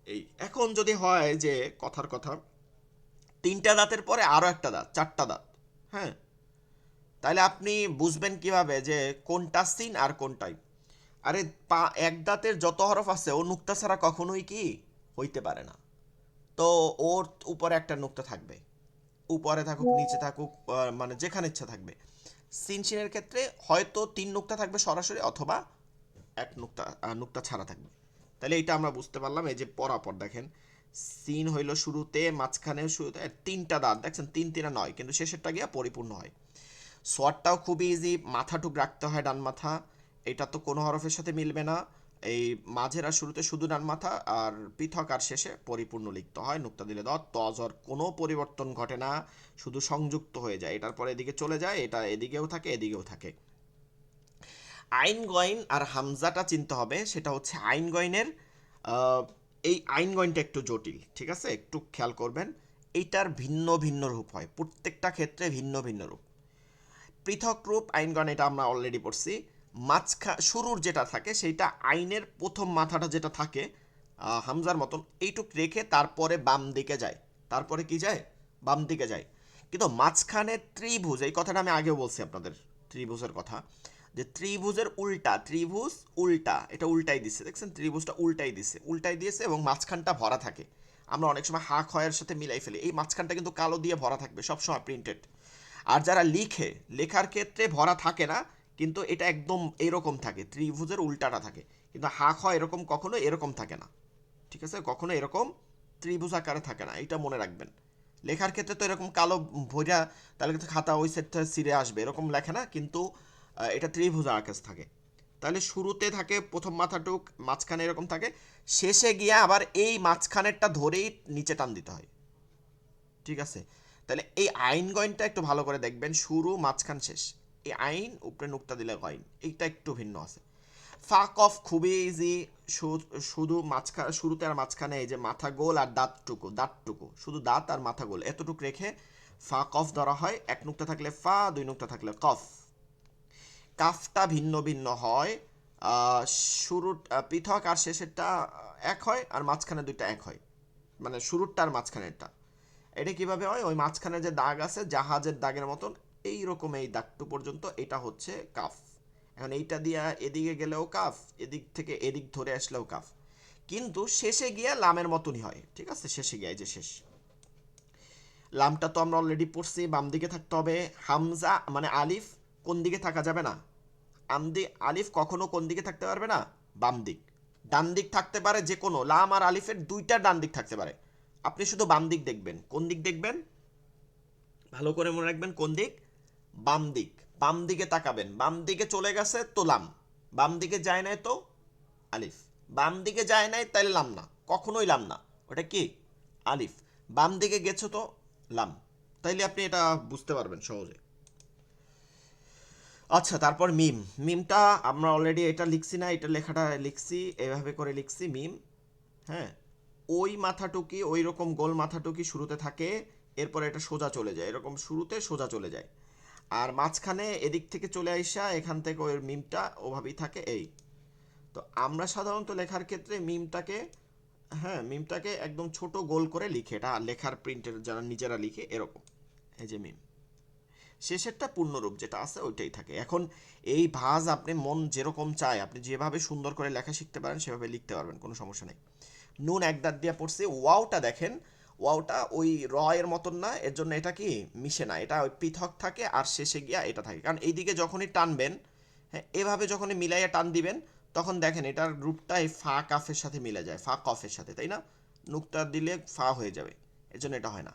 এই এখন যদি হয় যে কথার কথা, তিনটা দাঁতের পরে আরও একটা দাঁত, চারটা দাঁত, হ্যাঁ, তাহলে আপনি বুঝবেন কিভাবে যে কোনটা সিন আর কোনটাই? আরে এক দাঁতের যত হরফ আছে ও নুক্তা ছাড়া কখনোই কি হইতে পারে না। তো ওর উপরে একটা নুক্তা থাকবে, উপরে থাকুক নিচে থাকুক মানে যেখানে ইচ্ছা থাকবে। সিন সিনের ক্ষেত্রে হয়তো তিন নুক্তা থাকবে সরাসরি, অথবা এক নুক্তা নুক্তা ছাড়া থাকবে। তাহলে এইটা আমরা বুঝতে পারলাম। এই যে পরাপর দেখেন, সিন হইল শুরুতে, মাঝখানে, শুরুতে তিনটা দাঁত দেখছেন, তিন তিনা নয়, কিন্তু শেষেরটা গিয়া পরিপূর্ণ হয়। সোয়ারটাও খুবই ইজি, মাথাটুক রাখতে হয় ডান মাথা, এটা তো কোনো হরফের সাথে মিলবে না। এই মাঝের আর শুরুতে শুধু ডান মাথা, আর পৃথক আর শেষে পরিপূর্ণ লিখতে হয়, নুক্তা দিলে তজর কোনো পরিবর্তন ঘটে না, শুধু সংযুক্ত হয়ে যায়, এটার পরে এদিকে চলে যায়, এটা এদিকেও থাকে এদিকেও থাকে। আইন গইন আর হামজাটা চিনতে হবে, সেটা হচ্ছে আইন গইনের এই আইন গইনটা একটু জটিল, ঠিক আছে, একটু খেয়াল করবেন। এইটার ভিন্ন ভিন্ন রূপ হয়, প্রত্যেকটা ক্ষেত্রে ভিন্ন ভিন্ন রূপ। পৃথক রূপ আইনগণ এটা আমরা অলরেডি পড়ছি। শুরুর যেটা থাকে সেইটা আইনের প্রথম মাথাটা যেটা থাকে হামজার মতন এইটুক রেখে তারপরে বাম দিকে যায়, তারপরে কি যায়, বাম দিকে যায়। কিন্তু মাঝখানে ত্রিভুজ, এই কথাটা আমি আগেও বলছি আপনাদের ত্রিভুজের কথা, যে ত্রিভুজের উল্টা, ত্রিভুজ উল্টা, এটা উল্টাই দিচ্ছে, দেখছেন ত্রিভুজটা উল্টাই দিচ্ছে, উল্টাই দিয়েছে এবং মাঝখানটা ভরা থাকে। আমরা অনেক সময় হা খয়ের সাথে মিলাই ফেলি, এই মাঝখানটা কিন্তু কালো দিয়ে ভরা থাকবে সবসময় প্রিন্টেড। আর যারা লিখে, লেখার ক্ষেত্রে ভরা থাকে না, কিন্তু এটা একদম এরকম থাকে, ত্রিভুজের উল্টাটা থাকে, কিন্তু হা খ এরকম কখনো এরকম থাকে না, ঠিক আছে, কখনো এরকম ত্রিভুজ আকারে থাকে না, এটা মনে রাখবেন। লেখার ক্ষেত্রে তো এরকম কালো ভইরা তাহলে কিন্তু খাতা ওই সেটটা সিরে আসবে, এরকম লেখে না, কিন্তু এটা ত্রিভুজ আকার থাকে। তাহলে শুরুতে থাকে প্রথম মাথাটুক, মাঝখানে এরকম থাকে, শেষে গিয়ে আবার এই মাঝখানেরটা ধরেই নিচে টান দিতে হয়, ঠিক আছে। তাহলে এই আইন গয়নটা একটু ভালো করে দেখবেন, শুরু মাঝখান শেষ, এই আইন উপরে নুক্তা দিলে গয়ন, এইটা একটু ভিন্ন আছে। ফাক অফ খুবই ইজি, শুধু মাঝখানে, শুরুতে আর মাঝখানে এই যে মাথা গোল আর দাঁতটুকু, দাঁতটুকু শুধু দাঁত আর মাথা গোল এতটুকু রেখে ফাক অফ ধরা হয়, এক নুক্তা থাকলে ফা, দুই নুক্তা থাকলে কফ। কাফটা ভিন্ন ভিন্ন হয়, শুরুর পৃথক আর শেষেরটা এক হয়, আর মাঝখানে দুইটা এক হয়, মানে শুরুরটা আর মাঝখানেরটা। এটা কিভাবে হয়, ওই মাঝখানে যে দাগ আছে জাহাজের দাগের মতন এই রকম, এই দাগটু পর্যন্ত এটা হচ্ছে কাফ। এখন এইটা দিয়া এদিকে গেলেও কাফ, এদিক থেকে এদিক ধরে আসলেও কাফ, কিন্তু শেষে গিয়ে লামের মতনই হয়, ঠিক আছে, শেষে গিয়ে এই যে শেষ। লামটা তো আমরা অলরেডি পড়ছি, বাম দিকে থাকতে হবে। হামজা মানে আলিফ কোন দিকে থাকা যাবে না, আলিফ কখনো কোন দিকে থাকতে পারবে না, বাম দিক। ডান দিক থাকতে পারে, যে কোনো লাম আর আলিফের দুইটা ডান দিক থাকতে পারে, আপনি শুধু বাম দিক দেখবেন। কোন দিক দেখবেন, ভালো করে মনে রাখবেন, কোন দিক, বাম দিক। বাম দিকে তাকাবেন, বাম দিকে চলে গেছে তো লাম, বাম দিকে যায় নাই তো আলিফ, বাম দিকে যায় নাই তাইলে লাম না, কখনোই লাম না, ওটা কি, আলিফ। বাম দিকে গেছো তো লাম, তাইলে আপনি এটা বুঝতে পারবেন সহজে। আচ্ছা, তারপর মিম। মিমটা আমরা অলরেডি এটা লিখছি না, এটা লেখাটা লিখছি, এভাবে করে লিখছি মিম। হ্যাঁ, ওই মাথাটুকি, ওই রকম গোল মাথাটুকি শুরুতে থাকে, এরপর এটা সোজা চলে যায়, এরকম শুরুতে সোজা চলে যায়, আর মাঝখানে এদিক থেকে চলে আইসা এখান থেকে ওই মিমটা ওভাবেই থাকে এই। তো আমরা সাধারণত লেখার ক্ষেত্রে মিমটাকে, হ্যাঁ মিমটাকে একদম ছোট গোল করে লিখে, এটা লেখার প্রিন্টের যারা নিজেরা লিখে এরকম, এই যে মিম। শেষেরটা পূর্ণরূপ যেটা আছে ওইটাই থাকে। এখন এই ভাঁজ আপনি মন যেরকম চায়, আপনি যেভাবে সুন্দর করে লেখা শিখতে পারেন সেভাবে লিখতে পারবেন, কোনো সমস্যা নেই। নুন এক দাঁত দিয়ে পড়ছে, ওয়াওটা দেখেন, ওয়াওটা ওই র এর মতন না, এর জন্য এটা কি মিশে না, এটা ওই পৃথক থাকে আর শেষে গিয়া এটা থাকে, কারণ এইদিকে যখনই টানবেন, হ্যাঁ এভাবে যখনই মিলাইয়া টান দিবেন, তখন দেখেন এটার রূপটা এই ফা কাফের সাথে মিলে যায়, ফা কফের সাথে, তাই না, নুক্তা দিলে ফা হয়ে যাবে, এর জন্য এটা হয় না।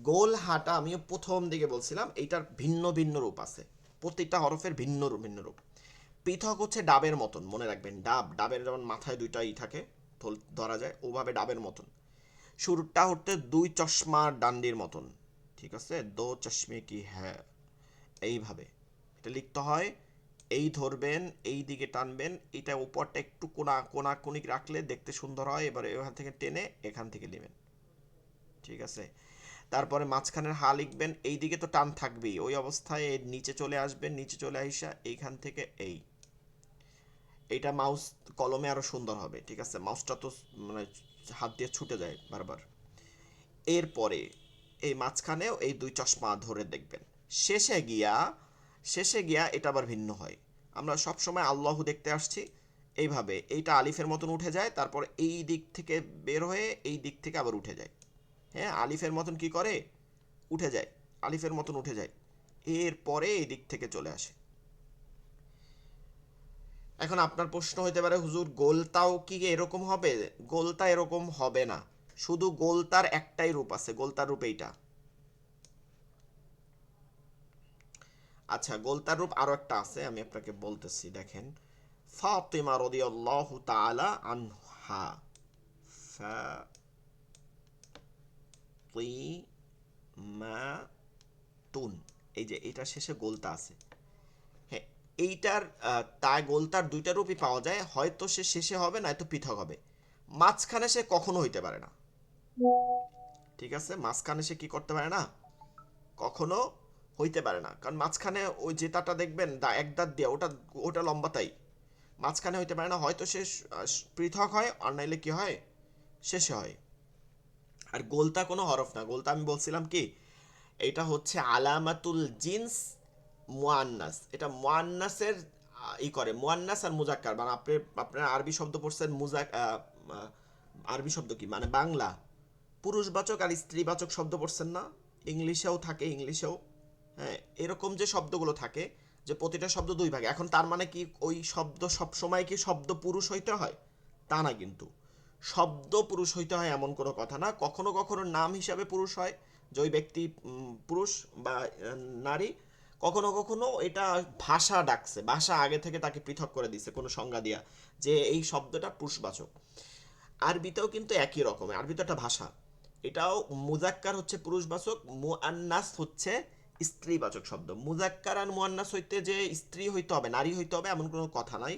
গোল হাটা আমিও প্রথম দিকে বলছিলাম, এইটার ভিন্ন ভিন্ন রূপ আছে, প্রত্যেকটা হরফের ভিন্ন ভিন্ন রূপ। পৃথক হচ্ছে ডাবের মতন, মনে রাখবেন, ডাবের যেমন মাথায় দুইটাই থাকে, ধরা যায় ওভাবে ডাবের মতন। শুরুটা হচ্ছে দুই চশমার ডান্ডির মতন, ঠিক আছে, দো চশমে কি হ্যাঁ, এইভাবে এটা লিখতে হয়। এই ধরবেন, এই দিকে টানবেন, এটা উপরটা একটু কোনা কোনা কোনিক রাখলে দেখতে সুন্দর হয়, এবারে এখান থেকে টেনে এখান থেকে নেবেন, ঠিক আছে। তারপরে মাঝখানের হা লিখবেন, এই দিকে তো টান থাকবেই, ওই অবস্থায় নিচে চলে আসবেন, নিচে চলে আইসা এইখান থেকে এইটা মাউস কলমে আরো সুন্দর হবে, ঠিক আছে, মাউসটা তো মানে হাত দিয়ে ছুটে যায় বারবার। এরপরে এই মাঝখানেও এই দুই চশমা ধরে দেখবেন, শেষে গিয়া, শেষে গিয়া এটা আবার ভিন্ন হয়। আমরা সব সময় আল্লাহু দেখতে আসছি এইভাবে, এইটা আলিফের মতন উঠে যায়, তারপর এই দিক থেকে বের হয়ে এই দিক থেকে আবার উঠে যায়, হ্যাঁ আলিফের মতন কি করে, উঠে যায়, আলিফের মতন উঠে যায়, এরপরে এই দিক থেকে চলে আসে। এখন আপনার প্রশ্ন হইতে পারে, হুজুর গোলতাও কি এরকম হবে, গোলতা এরকম হবে না, শুধু গোলতার একটাই রূপ আছে, গোলতার রূপ এইটা। আচ্ছা, গোলতার রূপ আরো একটা আছে, আমি আপনাকে বলতেছি, দেখেন, ফাতিমা রাদিয়াল্লাহু তাআলা আনহা, ফাতিমাতুন, এই যে এটা শেষে গোলতা আছে, হ্যাঁ এইটার গোলতার দুইটা রূপই পাওয়া যায়, হয়তো সে শেষে হবে নয়তো পৃথক হবে, মাঝখানে সে কখনো হইতে পারে না। ঠিক আছে, মাঝখানে সে কি করতে পারে না, কখনো হইতে পারে না, কারণ মাঝখানে ওই জেতাটা দেখবেন এক দাঁত দিয়ে, ওটা ওটা লম্বাতাই, মাঝখানে হইতে পারে না, হয়তো সে পৃথক হয় আর নাইলে কি হয়, শেষে হয়। আর গোলতা কোনো হরফ না, গোলতা আমি বলছিলাম কি, এটা হচ্ছে আলামাতুল জিন্স মুয়ান্নাস, এটা মুয়ান্নাসের ই করে, মুয়ান্নাস আর মুজাক্কার, মানে আপনারা আরবি শব্দ পড়ছেন, আরবি শব্দ কি মানে বাংলা পুরুষবাচক আর স্ত্রীবাচক শব্দ পড়ছেন না, ইংলিশেও থাকে, ইংলিশেও হ্যাঁ এরকম যে শব্দগুলো থাকে, যে প্রতিটা শব্দ দুই ভাগে, এখন তার মানে কি ওই শব্দ সব সময় কি শব্দ পুরুষ হইতে হয়, তা না, কিন্তু শব্দ পুরুষ হইতে হয় এমন কোনো কথা না, কখনো কখনো নাম হিসাবে পুরুষ হয়, যে ওই ব্যক্তি পুরুষ বা নারী, কখনো কখনো এটা ভাষা ডাকছে, ভাষা আগে থেকে তাকে পৃথক করে দিছে কোনো সংজ্ঞা দিয়া, যে এই শব্দটা পুরুষবাচক। আরবিতেও কিন্তু একই রকম, আরবি তো একটা ভাষা, এটাও মুজাক্কার হচ্ছে পুরুষবাচক, মুআন্নাস হচ্ছে স্ত্রীবাচক শব্দ। মুজাক্কার আর মুআন্নাস হইতে যে স্ত্রী হইতে হবে, নারী হইতে হবে এমন কোনো কথা নাই।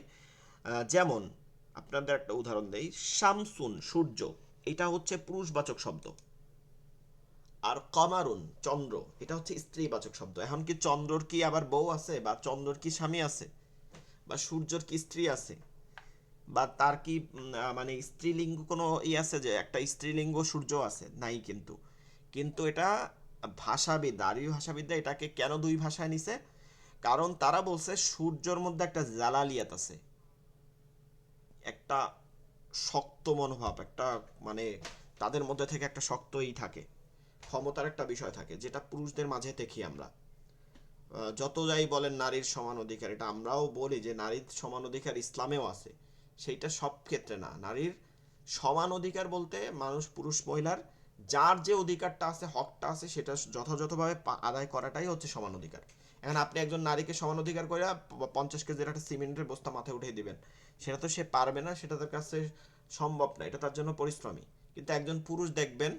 যেমন আপনাদের একটা উদাহরণ দেই, শামসুন সূর্য, এটা হচ্ছে পুরুষবাচক শব্দ, আর কমারুন চন্দ্র, এটা হচ্ছে স্ত্রীবাচক শব্দ। এখন কি চন্দ্রর কি আবার বউ আছে, বা চন্দ্রর কি স্বামী আছে, বা সূর্যর কি স্ত্রী আছে, বা তার কি মানে স্ত্রীলিঙ্গ কোনো আছে, যে একটা স্ত্রীলিঙ্গ সূর্য আছে, নাই, কিন্তু কিন্তু এটা ভাষাবিদ, আরবি ভাষাবিদরা এটাকে কেন দুই ভাষায় নিছে, কারণ তারা বলছে সূর্যর মধ্যে একটা জালালিয়াত আছে, একটা শক্ত মনোভাব, একটা মানে তাদের মধ্যে থেকে একটা শক্তই থাকে, ক্ষমতার একটা বিষয় থাকে, যেটা পুরুষদের মাঝে দেখি আমরা। যত যাই বলেন নারীর সমান অধিকার, এটা আমরাও বলি যে নারীর সমান অধিকার ইসলামেও আছে, সেইটা সব ক্ষেত্রে না। নারীর সমান অধিকার বলতে মানুষ পুরুষ মহিলার যার যে অধিকারটা আছে, হকটা আছে, সেটা যথাযথভাবে আদায় করাটাই হচ্ছে সমান অধিকার। এখন আপনি একজন নারীকে সমান অধিকার করে 50 কেজির একটা সিমেন্টের বস্তা মাথায় উঠিয়ে দিবেন, সেটা তো সে পারবে না, সেটা তার কাছে সম্ভব না, এটা তার জন্য পরিশ্রমী। কিন্তু একজন পুরুষ দেখবেন,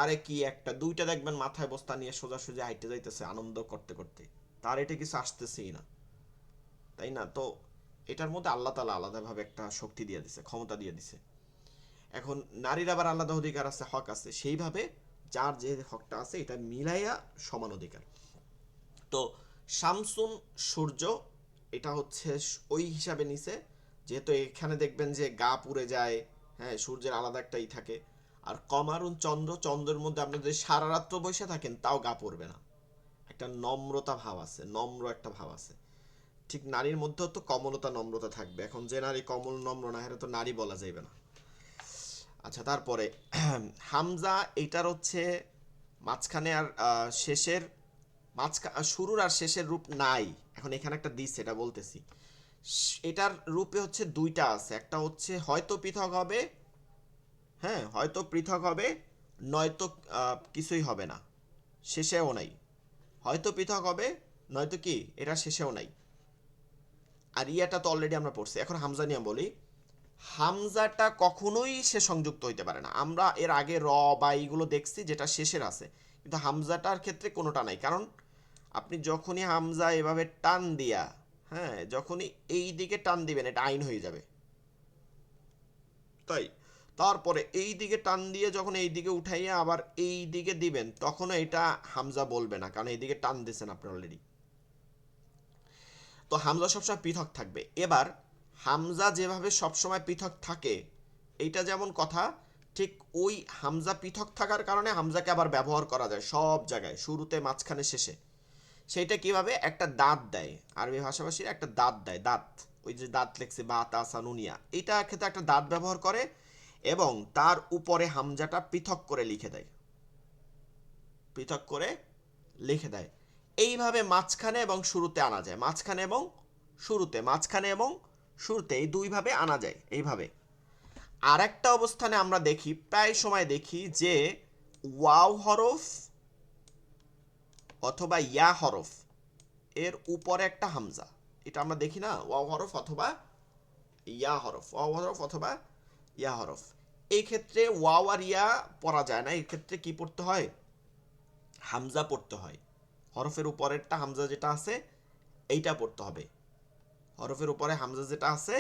আরে কি একটা দুইটা দেখবেন মাথায় বস্তা নিয়ে সোজাসুজি হাইটে যাইতেছে আনন্দ করতে করতে, তার এটা কিছু আসতেছেই না, তাই না? তো এটার মধ্যে আল্লাহ তাআলা আলাদাভাবে একটা শক্তি দিয়ে দিছে, ক্ষমতা দিয়ে দিছে। এখন নারীর আবার আলাদা অধিকার আছে, হক আছে, সেইভাবে যার যে হকটা আছে এটা মিলাইয়া সমান অধিকার। তো শামসুন সূর্য, এটা হচ্ছে ওই হিসাবে নিছে, যেহেতু এখানে দেখবেন যে গা পুড়ে যায়, হ্যাঁ সূর্যের আলাদা একটাই থাকে। আর কমারুন চন্দ্র, চন্দ্রের মধ্যে আপনি যদি সারা রাত্র বসে থাকেন তাও গা পড়বে না, একটা নম্রতা ভাব আছে, নম্র একটা ভাব আছে। ঠিক নারীর মধ্যেও তো কমলতা নম্রতা থাকবে, এখন যে নারী কমল নম্র না, এটা তো নারী বলা যাইবে না। আচ্ছা, তারপরে হামজা, এইটার হচ্ছে মাঝখানে আর শেষের, শুরুর আর শেষের রূপ নাই, এখন এখানে একটা দিচ্ছে, এটা বলতেছি। এটার রূপে হচ্ছে দুইটা আছে, একটা হচ্ছে হয়তো পৃথক হবে, হ্যাঁ হয়তো পৃথক হবে, নয়তো কিছুই হবে না, শেষেও নাই, হয়তো পৃথক হবে, নয়তো কি এটা শেষেও নাই। আর ইয়াটা তো অলরেডি আমরা পড়ছি, এখন হামজা নিয়ে বলি। হামজাটা কখনোই সে সংযুক্ত হইতে পারে না, আমরা এর আগে র বা এইগুলো দেখছি যেটা শেষের আছে, কিন্তু হামজাটার ক্ষেত্রে কোনোটা নাই, কারণ আপনি যখনই হামজা এভাবে টান দিয়া, হ্যাঁ যখনই এই দিকে টান দিবেন এটা আইন হয়ে যাবে, তাই তারপরে এই দিকে টান দিয়ে যখন এই দিকে উঠাইয়া আবার এই দিকে দিবেন, তখনও এটা হামজা বলবে না, কারণ এই দিকে টান দিয়েছেন আপনি অলরেডি। তো হামজা সবসময় পৃথক থাকবে। এবার হামজা যেভাবে সবসময় পৃথক থাকে, এইটা যেমন কথা, ঠিক ওই হামজা পৃথক থাকার কারণে হামজাকে আবার ব্যবহার করা যায় সব জায়গায়, শুরুতে, মাঝখানে, শেষে। সেইটা কিভাবে, একটা দাঁত দেয়, আরবি ভাষাভাষীর একটা দাঁত দেয়, দাঁত, ওই যে দাঁত লেখছে বা তাসা নুনিয়া, এইটা ক্ষেত্রে একটা দাঁত ব্যবহার করে, এবং তার উপরে হামজাটা পৃথক করে লিখে দেয়, পৃথক করে লিখে দেয়। এইভাবে মাঝখানে এবং শুরুতে আনা যায়, মাঝখানে এবং শুরুতে, মাঝখানে এবং শুরুতে, এই দুইভাবে আনা যায় এইভাবে। আর একটা অবস্থানে আমরা দেখি, প্রায় সময় দেখি যে ওয়াও হরফ অথবা ইয়া হরফ এর উপরে একটা হামজা, এটা আমরা দেখি না, ওয়াও হরফ অথবা ইয়া হরফ, ওয়াও হরফ অথবা ইয়া হরফ। এই ক্ষেত্রে ওয়াও আর ইয়া পড়া যায় না, এই ক্ষেত্রে কি পড়তে হয়, হামজা পড়তে হয়, হরফের উপরেরটা হামজা যেটা আছে এইটা পড়তে হবে। হরফের উপরে হামজা যেটা আছে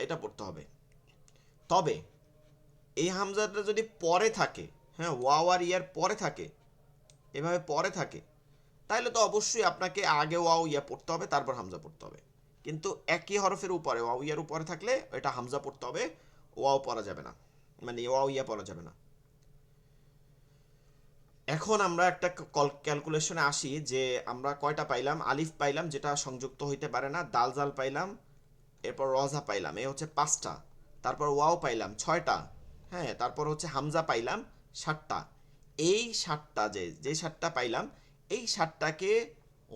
এটা পড়তে হবে। তবে এই হামজাটা যদি পরে থাকে, হ্যাঁ, ওয়াও আর ইয়ার পরে থাকে, এভাবে পরে থাকে, তাহলে তো অবশ্যই আপনাকে আগে ওয়াও ইয়া পড়তে হবে, তারপর হামজা পড়তে হবে। কিন্তু একই হরফের উপরে ওয়াও ইয়ার উপরে থাকলে এটা হামজা পড়তে হবে, ওয়াও পড়া যাবে না, মানে ওয়াও ইয়া পড়া যাবে না। এখন আমরা একটা ক্যালকুলেশনে আসি যে আমরা কয়টা পাইলাম। আলিফ পাইলাম যেটা সংযুক্ত হইতে পারে না, দাল জাল পাইলাম, এরপর রজা পাইলাম, এই হচ্ছে 5টা। তারপর ওয়াও পাইলাম 6টা, হ্যাঁ, তারপর হচ্ছে হামজা পাইলাম 7টা। এই 7টা যে 7টা পাইলাম, এই 7টাকে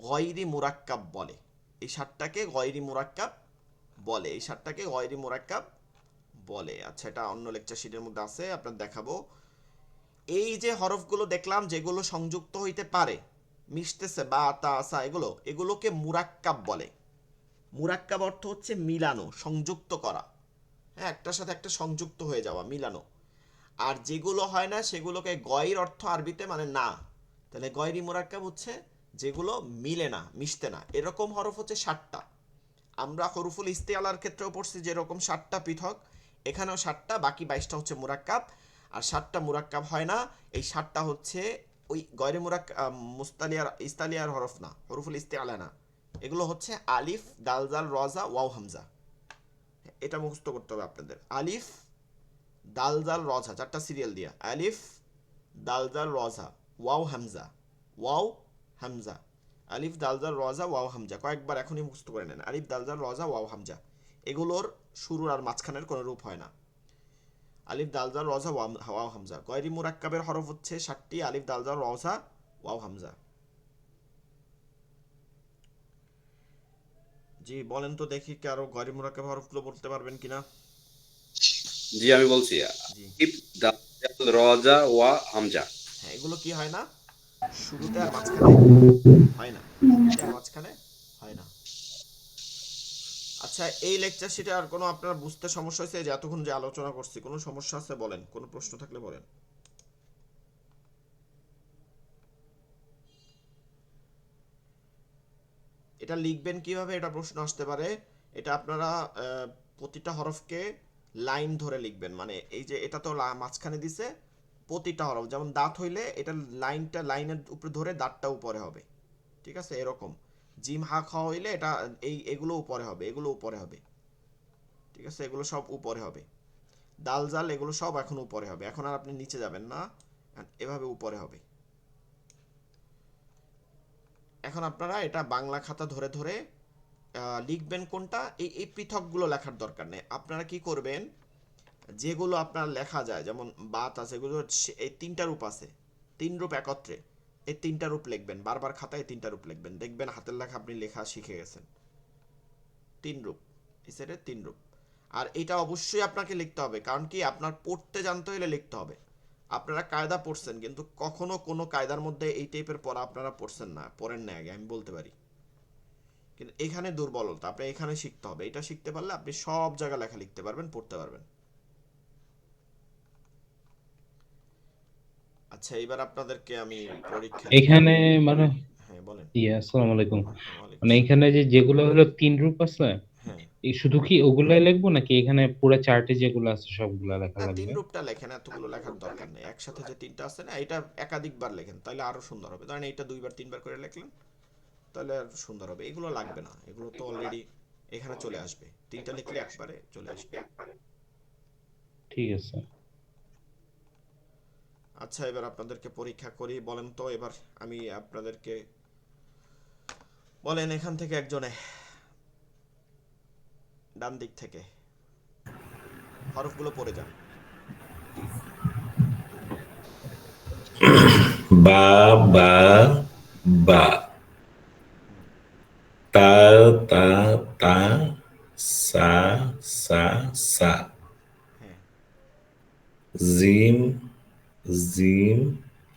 গয়রি মুরাক্কাব বলে। এই 7টাকে গয়রি মুরাক্কাব বলে, এই 7টাকে গয়রি মুরাক্কাব বলে। আচ্ছা, এটা অন্য লেকচার শিটের মধ্যে আছে, আপনার দেখাবো। এই যে হরফগুলো দেখলাম যেগুলো সংযুক্ত হইতে পারে, মিশতেছে বা তা আসা, এগুলোকে মুরাক্কাব বলে। মুরাক্কাব অর্থ হচ্ছে মিলানো, সংযুক্ত করা, হ্যাঁ, একটার সাথে একটা সংযুক্ত হয়ে যাওয়া, মিলানো। আর যেগুলো হয় না সেগুলোকে গয়ের অর্থ আরবিতে মানে না। তাহলে গয়রি মুরাক্কাব হচ্ছে যেগুলো মিলে না, মিশতে না। এরকম হরফ হচ্ছে 7টা। আমরা হরফুল ইস্তেআলার ক্ষেত্রেও পড়ছি যেরকম 7টা পৃথক, এখানেও 7টা, বাকি 22টা হচ্ছে মুরাক্কাব। আর 7টা মুরাক্কাব হয় না, এই 7টা হচ্ছে ওই গয়রে মুস্তালিয়ার ইস্তালিয়ার হরফ না, হরফুল ইস্তেআলা না। এগুলো হচ্ছে আলিফ, দাল জাল রজা, ওয়াও হামজা। এটা মুখস্থ করতে হবে আপনাদের। আলিফ, দাল জাল রজা, 4টা সিরিয়াল দিয়া, আলিফ, দাল জাল রজা, ওয়াও হামজা, ওয়াও হামজা, আলিফ দাল জাল রজা, ওয়াও হামজা। কয়েকবার এখনই মুখস্থ করে নেন, আলিফ দাল জাল রজা, ওয়াও হামজা। এগুলোর শুরুর আর মাঝখানের কোনো রূপ হয় না। আলিফ দাল জাল রজা, ওয়াও হামজা। গয়রি মুরাক্কাবের হরফ হচ্ছে 7টি, আলিফ দাল জাল রজা, ওয়াও হামজা। জি বলেন তো দেখি, কি আরো গয়রি মুরাক্কাব হরফগুলো বলতে পারবেন কিনা? জি আমি বলছি, জি, ইফ দাল রজা ওয়া হামজা। হ্যাঁ, এগুলো কি হয় না, শুরুতে আর মাঝখানে হয় না, শুরুতে আর মাঝখানে হয় না। আচ্ছা, এই লেকচার শিটে আর কোনো আপনার বুঝতে সমস্যা হয়েছে? যে এতক্ষণ যে আলোচনা করছি কোনো সমস্যা আছে বলেন, কোনো প্রশ্ন থাকলে বলেন। এটা লিখবেন কিভাবে, এটা প্রশ্ন আসতে পারে। এটা আপনারা প্রতিটা হরফকে লাইন ধরে লিখবেন, মানে এই যে এটা তো মাঝখানে দিছে, প্রতিটা হরফ যেমন দাঁত হইলে এটা লাইনটা লাইনের উপরে ধরে দাঁতটা উপরে হবে, ঠিক আছে? এরকম জিম হা খ হইলে এটা এগুলো উপরে হবে, এগুলো উপরে হবে, ঠিক আছে? এগুলো সব উপরে হবে। দাল জাল এগুলো সব এখন উপরে হবে, এখন আর আপনি নিচে যাবেন না, এভাবে উপরে হবে। এখন আপনারা এটা বাংলা খাতা ধরে ধরে লিখবেন। কোনটা এই এই পৃথকগুলো লেখার দরকার নেই। আপনারা কি করবেন, যেগুলো আপনার লেখা যায়, যেমন বাত আছে, এগুলো এই 3টা রূপ আছে, 3 রূপ একত্রে, এই 3টা রূপ লিখবেন বারবার খাতায়, 3টা রূপ লিখবেন, দেখবেন হাতের লেখা আপনি লেখা শিখে গেছেন। 3 রূপ, এই সেটের 3 রূপ। আর এটা অবশ্যই আপনাকে লিখতে হবে, কারণ কি আপনার পড়তে জানতে হলে লিখতে হবে। আপনারা কায়দা পড়ছেন, কিন্তু কখনো কোনো কায়দার মধ্যে এই টাইপের পড়া আপনারা পড়ছেন না, পড়েন না আগে, আমি বলতে পারি। কিন্তু এখানে দুর্বলতা, আপনি এখানে শিখতে হবে। এটা শিখতে পারলে আপনি সব জায়গায় লেখা লিখতে পারবেন, পড়তে পারবেন। আচ্ছা, এবার আপনাদেরকে আমি পরীক্ষা নিব। এখানে মানে হ্যাঁ বলেন। আসসালামু আলাইকুম। ওয়ালাইকুম মানে আসসালাম। এখানে যেগুলো হলো 3 রূপ আছে, হ্যাঁ, এই শুধু কি ওগুলাই লিখবো নাকি এখানে পুরো চার্টে যেগুলো আছে সবগুলা লেখা না, 3 লাগবে? রূপটা লেখেন, এতগুলো লেখার দরকার নেই। একসাথে যে 3টা আছে না, এটা একাধিকবার লেখেন, তাহলে আরো সুন্দর হবে। ধরেন এইটা 2বার 3বার করে লিখলেন, তাহলে আর সুন্দর হবে। এগুলো লাগবে না, এগুলো তো অলরেডি এখানে চলে আসবে। 3টা লিখলে একবারে চলে আসবে। ঠিক আছে। আচ্ছা, এবার আপনাদেরকে পরীক্ষা করি। বলেন তো এবার, আমি আপনাদেরকে বলেন এখান থেকে একজনে, ডান দিক থেকে হরফগুলো পড়ে যান। বা বা বা, তা তা তা, সা সা সা, হ্যাঁ, জিম জিম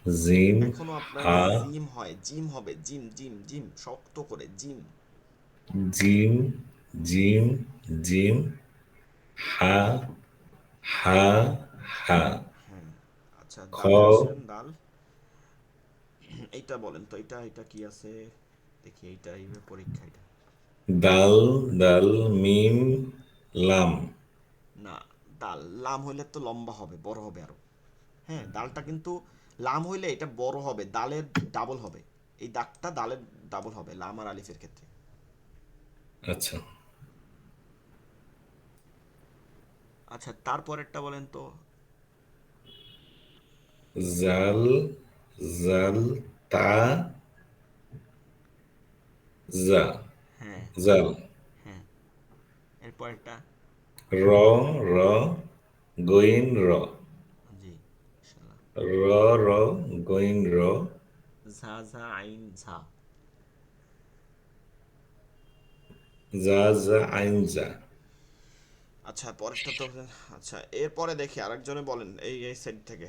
জিম, এখনো আপনার হা জিম হয়, জিম হবে, জিম জিম জিম, শক্ত করে জিম। জিম জিম জিম, হা হা হা, হ্যাঁ, আচ্ছা খ দালে আসেন, দাল। এইটা বলেন তো, এটা এটা কি আছে দেখি, এইটা এই পরীক্ষা এটা। দাল, দাল, মিম, লাম। না, দাল লাম হইলে তো লম্বা হবে, বড় হবে আরো। হ্যাঁ, দালটা কিন্তু লাম হইলে এটা বড় হবে, দালের ডাবল হবে। এই দাগটা দালের ডাবল হবে লাম আর আলিফের ক্ষেত্রে। আচ্ছা, আচ্ছা, তারপরেরটা বলেন তো। জাল, জাল, তা, জা, হ্যাঁ, জাল। হ্যাঁ, এরপরেরটা। র, র, গইন র, জি, ইনশাল্লাহ। র, র, গইন র, ঝা ঝা আইন ঝা। জা, জা, আইন জা। আচ্ছা, পরেরটা তো। আচ্ছা, এরপরে দেখি আরেকজনে বলেন এই সাইড থেকে।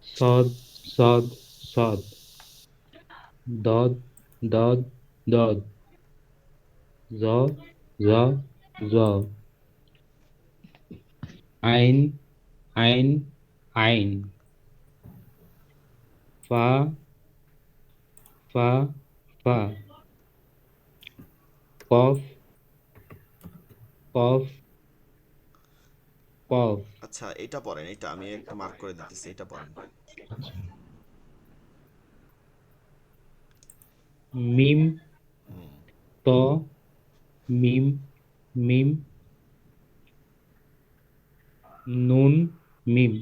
صاد صاد صاد. ضاد ضاد ضاد. ظا ظا ظا. عين عين عين. فا فا فا. قاف قاف قاف. আচ্ছা, এটা পড়েন, এটা আমি একটা মার্ক করে দিতেছি, এটা পড়েন। মিম ত মিম মিম নুন মিম.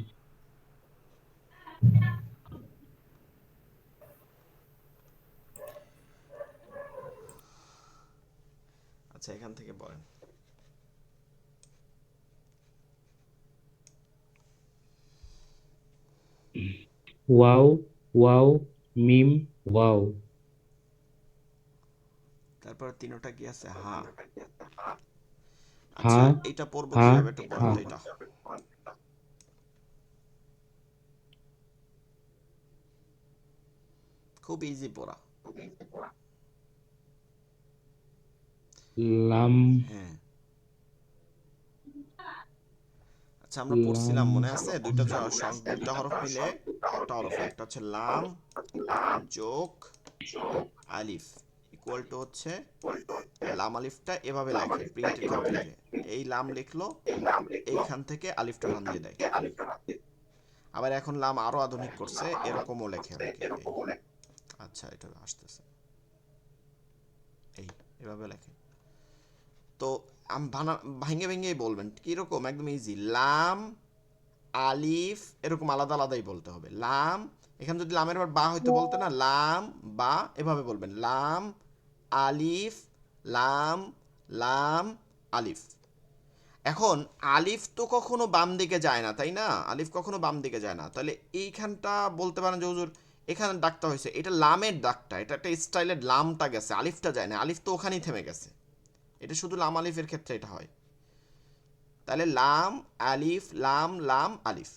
আচ্ছা, এখান থেকে পড়েন। ওয়াও ওয়াও মিম ওয়াও. তারপর তিনটা কি আছে? হা। হা আচ্ছা, এটা পড়বো হা কিভাবে একটু বলেন হা. তো এটা। খুব ইজি পড়া। লাম হ্যাঁ। আচ্ছা, আমরা লাম. পড়ছিলাম মনে আছে, দুইটা হরফ মিলে একটা হরফ হয়। একটা হচ্ছে লাম যোগ আলিফ ইকুয়াল টু হচ্ছে লাম আলিফটা এভাবে লেখে প্রিন্টের ক্ষেত্রে, যে এই লাম লিখলো, এইখান থেকে আলিফটা টান দিয়ে দেয়। আবার এখন লাম আরো আধুনিক করছে, এরকমও লেখে অনেকে। এই, আচ্ছা, এটা আসতেছে, এই এভাবে লেখে। তো ভাঙে ভেঙেই বলবেন কিরকম, একদম ইজি। লাম আলিফ এরকম আলাদা আলাদাই বলতে হবে। লাম, এখানে যদি লামের বার বা হইতে বলতে না, লাম বা এভাবে বলবেন, লাম আলিফ লাম লাম আলিফ। এখন আলিফ তো কখনো বাম দিকে যায় না, তাই না? আলিফ কখনো বাম দিকে যায় না, তাহলে এইখানটা বলতে পারেন যে হুজুর এখানে ডাকটা হয়েছে, এটা লামের ডাকটা, এটা একটা স্টাইলের লামটা গেছে, আলিফটা যায় না, আলিফ তো ওখানেই থেমে গেছে। এটা শুধু লাম আলিফের ক্ষেত্রে এটা হয়। তাহলে লাম আলিফ লাম লাম আলিফ।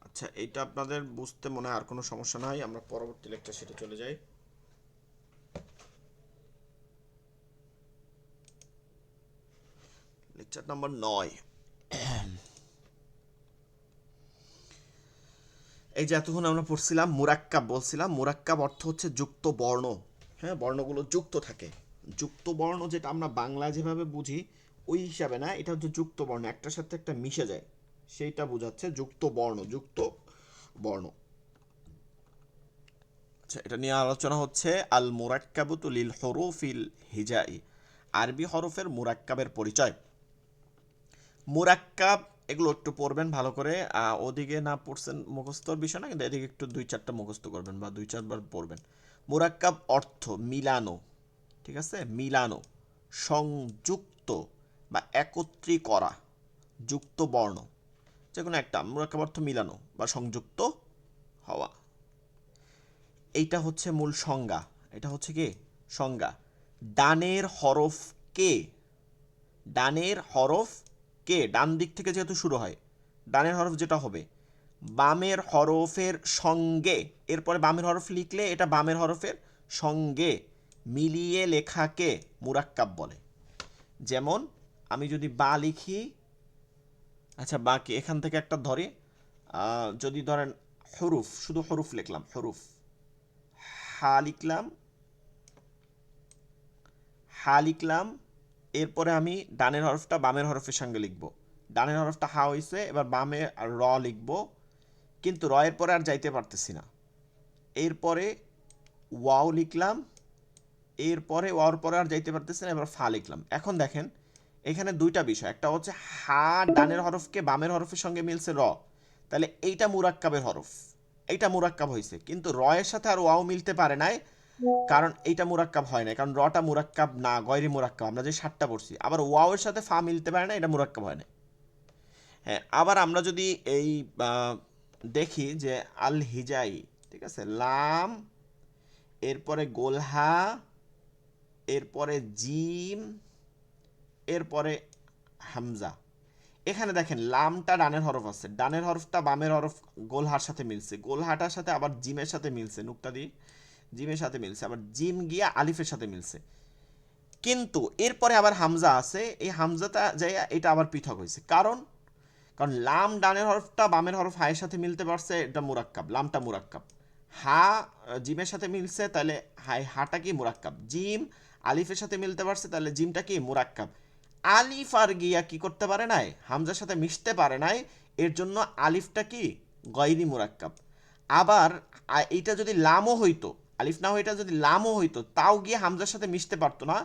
আচ্ছা, এইটা আপনাদের বুঝতে মনে হয় আর কোনো সমস্যা নাই, আমরা পরবর্তী লেকচার সেটা চলে যাই। Lecture number 9। এই যে এতক্ষণ আমরা পড়ছিলাম মুরাক্কাব, বলছিলাম মুরাক্কাব অর্থ হচ্ছে যুক্ত বর্ণ। হ্যাঁ, বর্ণগুলো যুক্ত থাকে। যুক্ত বর্ণ যেটা আমরা বাংলা যেভাবে বুঝি ওই হিসাবে না, এটা হচ্ছে যুক্ত বর্ণ, একটার সাথে একটা মিশে যায়, সেইটা বোঝাচ্ছে যুক্ত বর্ণ, যুক্ত বর্ণ। আচ্ছা, এটা নিয়ে আলোচনা হচ্ছে আল মুরাক্কাবুতু লিল হুরুফিল হিজাই, আরবি হরফের মুরাক্কাবের পরিচয়। মুরাক্কাব এগুলো একটু পড়বেন ভালো করে, ওদিকে না পড়ছেন মুখস্থর বিষয় না, কিন্তু এদিকে একটু 2-4টা মুখস্থ করবেন বা 2-4 বার পড়বেন। মুরাক্কাব অর্থ মিলানো, ঠিক আছে? মিলানো, সংযুক্ত বা একত্রী করা, যুক্ত বর্ণ যে কোনো একটা। মুরাক্কাব অর্থ মিলানো বা সংযুক্ত হওয়া। এইটা হচ্ছে মূল সংজ্ঞা। এটা হচ্ছে কি সংজ্ঞা। ডানের হরফ কে, ডানের হরফ কে, ডান দিক থেকে যেহেতু শুরু হয়, ডানের হরফ যেটা হবে বামের হরফের সঙ্গে, এরপরে বামের হরফ লিখলে এটা বামের হরফের সঙ্গে মিলিয়ে লেখাকে মুরাক্কাব বলে। যেমন আমি যদি বা লিখি, আচ্ছা বাকি এখান থেকে একটা ধরি, যদি ধরেন হরুফ, শুধু হরুফ লিখলাম, হরুফ, হা লিখলাম, হা লিখলাম, এরপরে আমি ডানের হরফটা বামের হরফের সঙ্গে লিখব। ডানের হরফটা হা হয়েছে, এবার বামে র লিখব, কিন্তু র এর পরে আর যাইতে পারতেছি না। এরপরে ওয়াও লিখলাম, এরপরে ওয়ার পরে আর যাইতে পারতেছি না, এবার ফা লিখলাম। এখন দেখেন এখানে দুইটা বিষয়, একটা হচ্ছে হা ডানের হরফকে বামের হরফের সঙ্গে মিলছে র, তাহলে এইটা মুরাক্কাবের হরফ, এইটা মুরাক্কাব হয়েছে, কিন্তু র এর সাথে আর ওয়াও মিলতে পারে নাই, কারণ এইটা মুরাক্কাব হয় না, কারণ রটা মুরাক্কাব না, গয়রি মুরাক্কাব, আমরা যে 7টা পড়ছি। আবার ওয়াও এর সাথে ফা মিলতে পারে না, এটা মুরাক্কাব হয় না। হ্যাঁ, আবার আমরা যদি এই দেখি যে আল হিজাই, ঠিক আছে, লাম, এরপরে গোলহা, এরপরে জিম, এরপরে হামজা। এখানে দেখেন লামটা ডানের হরফ আছে, ডানের হরফটা বামের হরফ গোলহার সাথে মিলছে, গোলহাটার সাথে আবার জিমের সাথে মিলছে, নুক্তা দিয়ে জিমের সাথে মিলছে, আবার জিম গিয়া আলিফের সাথে মিলছে। কিন্তু এরপরে আবার হামজা আছে, এই হামজাটা যাই এটা আবার পৃথক হয়েছে, কারণ লাম ডানের হরফটা বামের হরফ হায়ের সাথে মিলতে পারছে, এটা মুরাক্কাব, লামটা মুরাক্কাব। হা জিমের সাথে মিলছে, তাহলে হাটা কি মুরাক্কাব। জিম আলিফের সাথে মিলতে পারছে, তাহলে জিমটা কি মুরাক্কাব। আলিফ আর গিয়া কি করতে পারে নাই, হামজার সাথে মিশতে পারে নাই, এর জন্য আলিফটা কি গয়রি মুরাক্কাব। আবার এইটা যদি লামও হইতো, আলিফ না হয়ে এটা যদি লামও হইতো, তাও গিয়ে হামজার সাথে মিশতে পারতো না,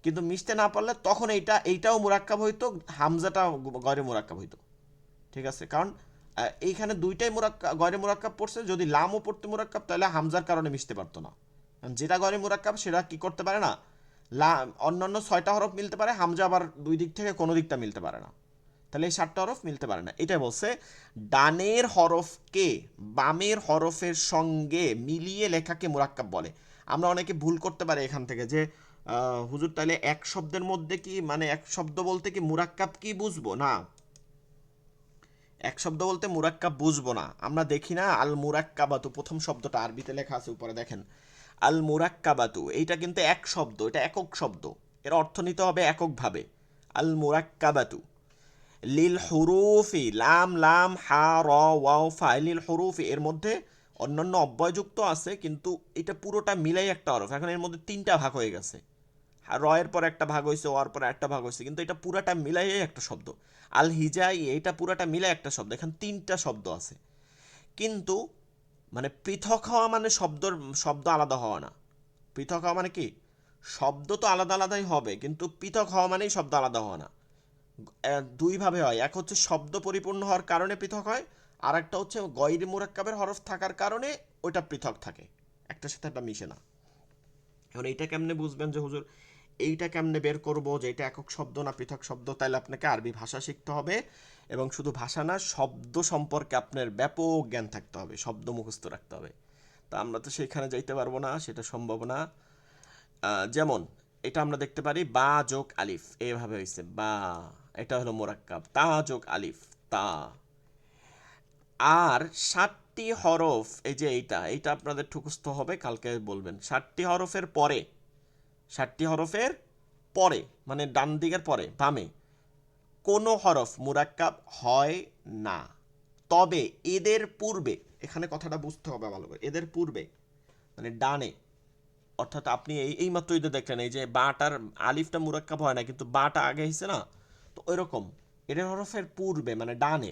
কিন্তু মিশতে না পারলে তখন এইটাও মুরাক্কাব হইতো, হামজাটা গয়রি মুরাক্কাব হইতো। ঠিক আছে, কারণ এইখানে দুইটাই গয়রে মুরাক্কাব পড়ছে, যদি লামও পড়তে মুরাক্কাব তাহলে হামজার কারণে মিশতে পারতো না। যেটা গয়রে মুরাক্কাব সেটা কি করতে পারে না, অন্যান্য 6টা হরফ মিলতে পারে, হামজা আবার দুই দিক থেকে কোনো দিকটা মিলতে পারে না, তাহলে এই 7টা হরফ মিলতে পারে না। এটাই বলছে ডানের হরফকে বামের হরফের সঙ্গে মিলিয়ে লেখাকে মুরাক্কাব বলে। আমরা অনেকে ভুল করতে পারি এখান থেকে যে হুজুর তাহলে এক শব্দের মধ্যে কি, মানে এক শব্দ বলতে কি মুরাক্কাব কি বুঝবো না, এক শব্দ বলতে মুরাক্কাব বুঝবো না। আমরা দেখি না আল মুরাক্কাবাতু, প্রথম শব্দটা আরবিতে লেখা আছে উপরে দেখেন, আল মুরাক্কাবাতু, এইটা কিন্তু এক শব্দ, এটা একক শব্দ, এর অর্থ নিতে হবে এককভাবে। আল মুরাক্কাবাতু লিল হুরুফি, লাম লাম হা র ওয়াও ফা, লিল হুরুফি, এর মধ্যে অন্যান্য অব্যয়যুক্ত আছে, কিন্তু এটা পুরোটা মিলাই একটা হরফ। এখন এর মধ্যে 3টা ভাগ হয়ে গেছে, র এর পর একটা ভাগ হয়েছে, ওর পর একটা ভাগ হয়েছে, কিন্তু এটা পুরাটা মিলাই একটা শব্দ। আল হিজাই, এটা পুরাটা মিলাই একটা শব্দ, এখানে 3টা শব্দ আছে, কিন্তু মানে পৃথক হওয়া মানে শব্দ আলাদা হওয়া না। পৃথক হওয়া মানে কি, শব্দ তো আলাদা আলাদাই হবে, কিন্তু পৃথক হওয়া মানেই শব্দ আলাদা হওয়া না। দুইভাবে হয়, এক হচ্ছে শব্দ পরিপূর্ণ হওয়ার কারণে পৃথক হয়, আর একটা হচ্ছে গয়রি মুরাক্কাবের হরফ থাকার কারণে ওইটা পৃথক থাকে, একটার সাথে একটা মিশে না। এখন এইটা কেমনে বুঝবেন যে হুজুর এইটা কেমনে বের করব যে এটা একক শব্দ না পৃথক শব্দ, তাইলে আপনাকে আরবি ভাষা শিখতে হবে, এবং শুধু ভাষা না, শব্দ সম্পর্কে আপনার ব্যাপক জ্ঞান থাকতে হবে, শব্দ মুখস্থ রাখতে হবে। তা আমরা তো সেখানে যাইতে পারবো না, সেটা সম্ভব না। যেমন এটা আমরা দেখতে পারি বা যোগ আলিফ, এইভাবে হয়েছে বা, এটা হলো মোরাক্কাব, তা যোগ আলিফ তা। আর 7টি হরফ, এই যে এইটা আপনাদের ঠুকস্থ হবে, কালকে বলবেন। 7টি হরফের পরে, 7টি হরফের পরে মানে ডান দিকের পরে বামে কোনো হরফ মুরাক্কাব হয় না, তবে এদের পূর্বে, এখানে কথাটা বুঝতে হবে ভালো করে, এদের পূর্বে মানে ডানে, অর্থাৎ আপনি এই মাত্র এটা দেখলেন, এই যে বাটার আলিফটা মুরাক্কাব হয় না, কিন্তু বাটা আগে হয়েছে না, তো ওইরকম এদের হরফের পূর্বে মানে ডানে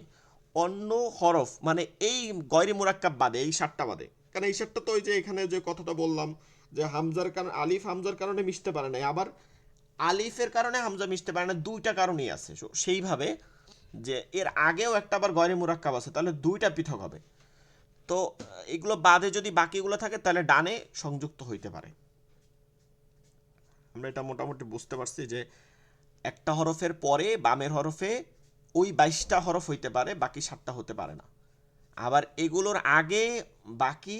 অন্য হরফ, মানে এই গয়রি মুরাক্কাব বাদে, এই 7টা বাদে, কারণ এই 7টা তো ওই যে এখানে যে কথাটা বললাম যে হামজার কারণে, আলিফ হামজার কারণে মিশতে পারে না, আবার আলিফের কারণে হামজা মিশতে পারে না, 2টা কারণই আছে। সেইভাবে যে এর আগেও একটা আবার গয়রি মুরাক্কাব আছে, তাহলে 2টা পৃথক হবে। তো এগুলো বাদে যদি বাকিগুলো থাকে তাহলে ডানে সংযুক্ত হইতে পারে। আমরা এটা মোটামুটি বুঝতে পারছি যে একটা হরফের পরে বামের হরফে ওই 22টা হরফ হইতে পারে, বাকি 7টা হতে পারে না। আবার এগুলোর আগে বাকি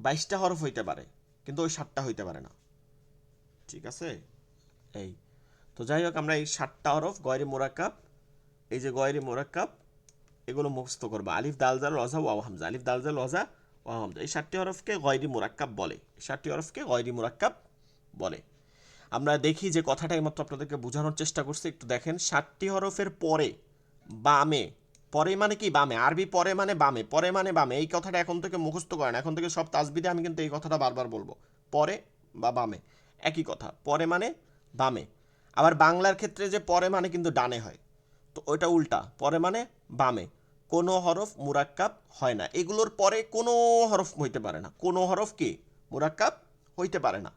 22টা হরফ হইতে পারে, কিন্তু ওই 7টা হইতে পারে না। ঠিক আছে, এই তো যাই হোক, আমরা এই 7টা হরফ গয়রি মুরাক্কাব, এই যে গয়রি মুরাক্কাব, এগুলো মুখস্থ করবো। আলিফ দাল জাল লজা ওয়াও হামজা, আলিফ দাল জাল লজা ওয়াও হামজা, এই 7টি হরফকে গয়রি মুরাক্কাব বলে, 7টি হরফকে গয়রি মুরাক্কাব বলে। আমরা দেখি যে কথাটা এইমাত্র আপনাদেরকে বোঝানোর চেষ্টা করছি, একটু দেখেন। 7টি হরফের পরে বামে পরে মানে কি বামে, আরবি পরে মানে বামে, পরে মানে বামে, এই কথাটা এখন থেকে মুখস্থ করেন, এখন থেকে সব তাসবিদে আমি কিন্তু এই কথাটা বারবার বলবো, পরে বা বামে একই কথা, পরে মানে বামে। আবার বাংলার ক্ষেত্রে যে পরে মানে কিন্তু ডানে হয়, তো ওইটা উল্টা, পরে মানে বামে। কোনো হরফ মুরাক্কাব হয় না, এগুলোর পরে কোনো হরফ হইতে পারে না, কোনো হরফ কি মুরাক্কাব হইতে পারে না।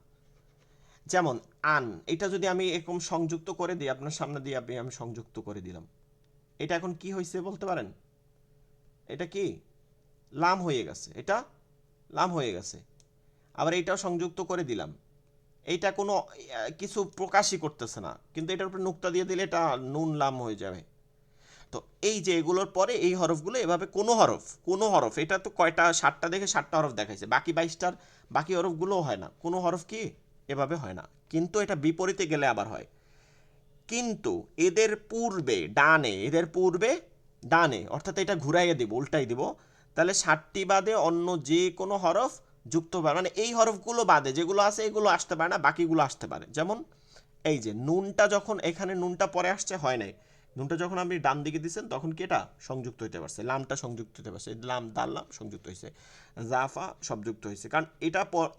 যেমন আন, এটা যদি আমি এরকম সংযুক্ত করে দিই আপনার সামনে দিয়ে, আমি সংযুক্ত করে দিলাম, এটা এখন কি হয়েছে বলতে পারেন? এটা কি লাম হয়ে গেছে, এটা লাম হয়ে গেছে। আবার এইটাও সংযুক্ত করে দিলাম, এইটা কোনো কিছু প্রকাশই করতেছে না, কিন্তু এটার উপর নুক্তা দিয়ে দিলে এটা নুন লাম হয়ে যাবে। তো এই যে এগুলোর পরে এই হরফগুলো এভাবে কোনো হরফ, এটা তো কয়টা 7টা দেখে 7টা হরফ দেখাইছে, বাকি 22টার বাকি হরফগুলোও হয় না, কোনো হরফ কি এভাবে হয় না। কিন্তু এটা বিপরীতে গেলে আবার হয়। কিন্তু এদের পূর্বে ডানে, এদের পূর্বে ডানে, অর্থাৎ এটা ঘুরাইয়ে দিব, উল্টাই দিব, তাহলে 7টি বাদে অন্য যে কোনো হরফ যুক্ত হবে, মানে এই হরফগুলো বাদে যেগুলো আছে এগুলো আসতে পারে না, বাকিগুলো আসতে পারে। যেমন এই যে নুনটা, যখন এখানে নুনটা পরে আসছে হয় নাই, নুনটা যখন আপনি ডান দিকে দিচ্ছেন তখন কি এটা সংযুক্ত হইতে পারছে, লামটা সংযুক্ত হতে পারছে, লাম দাল্লাম সংযুক্ত হয়েছে, জাফা সংযুক্ত হয়েছে, কারণ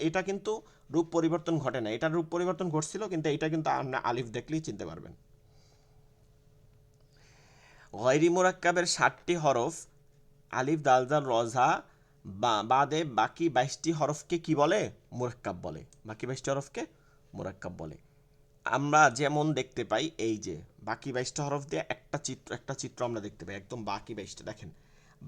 এটা কিন্তু রূপ পরিবর্তন ঘটে না, এটার রূপ পরিবর্তন ঘটছিল, কিন্তু এটা কিন্তু আপনি আলিফ দেখলেই চিনতে পারবেন। গয়রি মুরাক্কাবের 7টি হরফ আলিফ দাল জাল রজা বাদে বাকি 22টি হরফকে কি বলে? মুরাক্কাব বলে। বাকি 22টি হরফকে মুরাক্কাব বলে। আমরা যেমন দেখতে পাই, এই যে বাকি 22টা হরফ দিয়ে একটা চিত্র আমরা দেখতে পাই, একদম বাকি 22টা দেখেন,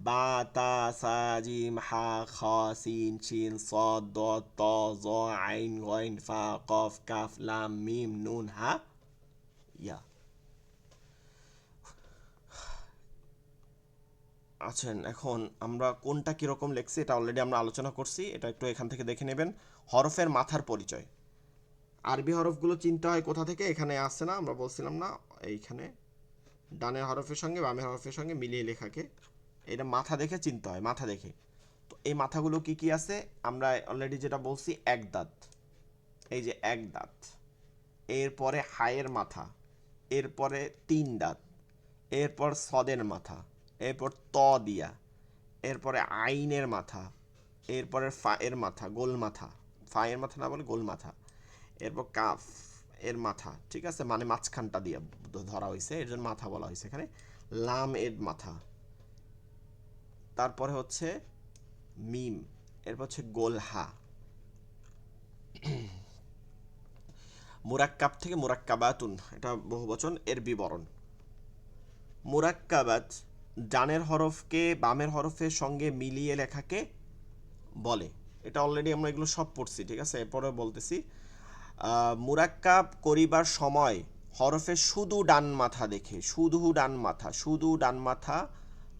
বা তা সা জিম হা খ সিন শিন সদ দদ ত জ আইন গইন ফা কফ কাফ লাম মিম নুন হা ইয়া। আছেন, এখন আমরা কোনটা কীরকম লিখছি এটা অলরেডি আমরা আলোচনা করছি, এটা একটু এখান থেকে দেখে নেবেন। হরফের মাথার পরিচয়, আরবি হরফগুলো চিনতে হয় কোথা থেকে, এখানে আসছে না, আমরা বলছিলাম না, এইখানে ডানের হরফের সঙ্গে বামের হরফের সঙ্গে মিলিয়ে লেখাকে এটা মাথা দেখে চিনতে হয়, মাথা দেখে। তো এই মাথাগুলো কি কি আছে আমরা অলরেডি যেটা বলছি, এক দাঁত, এই যে এক দাঁত, এরপরে হায়ের মাথা, এরপরে 3 দাঁত, এরপর সদের মাথা, এরপর ত দিয়া, এরপরে আইনের মাথা, এরপরে ফা এর মাথা, গোল মাথা, ফা এর মাথা না বলে গোল মাথা, এরপর কাফ এর মাথা, ঠিক আছে, মানে মাঝখানটা দিয়ে ধরা হয়েছে, এর জন্য মাথা বলা হয়েছে এখানে, লাম এর মাথা, তারপরে হচ্ছে মিম, এরপর হচ্ছে গোল হা। মুরাক্কাব থেকে মুরাক্কাবাতুন, এটা বহুবচন, এর বিবরণ। মুরাক্কাবাত ডানের হরফকে বামের হরফের সঙ্গে মিলিয়ে লেখাকে বলে, এটা অলরেডি আমরা এগুলো সব পড়ছি, ঠিক আছে, এরপরে বলতেছি। মুরাক্কাব করিবার সময় হরফের শুধু ডান মাথা দেখে, শুধু ডান মাথা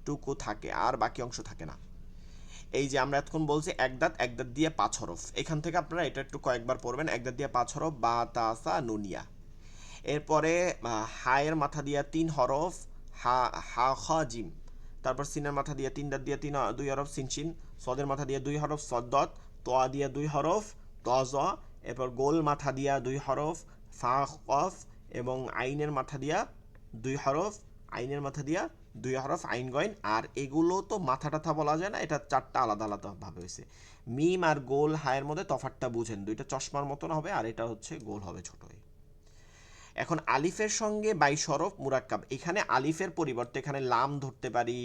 টুকু থাকে, আর বাকি অংশ থাকে না। এই যে আমরা এতক্ষণ বলছি এক দাঁত দিয়ে 5 হরফ, এখান থেকে আপনারা এটা একটু কয়েকবার পড়বেন, এক দাঁত দিয়ে 5 হরফ, বা তা সা নুনিয়া। এরপরে হায়ের মাথা দিয়া 3 হরফ, হা হা খ জিম। তারপর সিনের মাথা দিয়ে 3 দাঁত দিয়ে 2 হরফ সিন শিন, সদের মাথা দিয়ে 2 হরফ সদ্দত, তোয়া দিয়ে 2 হরফ ত জ, এরপর গোল মাথা দিয়া 2 হরফ ফা কফ, এবং আইনের মাথা দিয়া 2 হরফ, আইন গইন। আর এগুলো তো মাথা টাথা বলা যায় না, এটা 4টা আলাদা আলাদা ভাবে হয়েছে। মিম আর গোল হায়ের মধ্যে তফাৎটা বুঝেন, দুইটা চশমার মতন হবে, আর এটা হচ্ছে গোল হবে ছোট হয়ে। এখন আলিফের সঙ্গে 22 হরফ মুরাক্কাব, এখানে আলিফের পরিবর্তে এখানে লাম ধরতে পারি,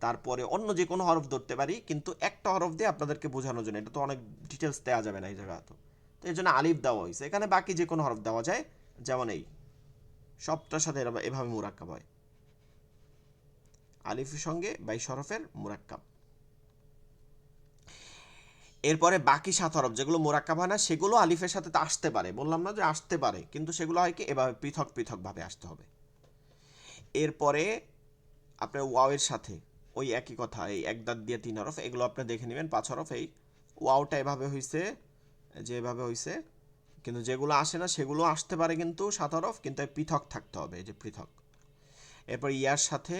তারপরে অন্য যে কোনো হরফ ধরতে পারি, কিন্তু একটা হরফ দিয়ে আপনাদেরকে বোঝানোর জন্য, এটা তো অনেক ডিটেলস দেওয়া যাবে না এই জায়গা, তো এই জন্য আলিফ দেওয়া হয়েছে, এখানে বাকি যে কোনো হরফ দেওয়া যায়, যেমন এই সবটার সাথে এভাবে মুরাক্কাব হয়, আলিফের সঙ্গে 22 হরফের মুরাক্কাব। এরপরে বাকি 7 হরফ যেগুলো মুরাক্কাব হয় না, সেগুলো আলিফের সাথে তো আসতে পারে, বললাম না যে আসতে পারে, কিন্তু সেগুলো হয় কি এভাবে পৃথকভাবে আসতে হবে। এরপরে আপনার ওয়াওয়ের সাথে ওই একই কথা, এই এক দাঁত দিয়ে 3 হরফ, এগুলো আপনি দেখে নেবেন 5 হরফ। এই ওয়াওটা এভাবে হয়েছে, যেভাবে হয়েছে, কিন্তু যেগুলো আসে না সেগুলো আসতে পারে, কিন্তু 7 হরফ, কিন্তু পৃথক থাকতে হবে, এই যে পৃথক। এরপর ইয়ার সাথে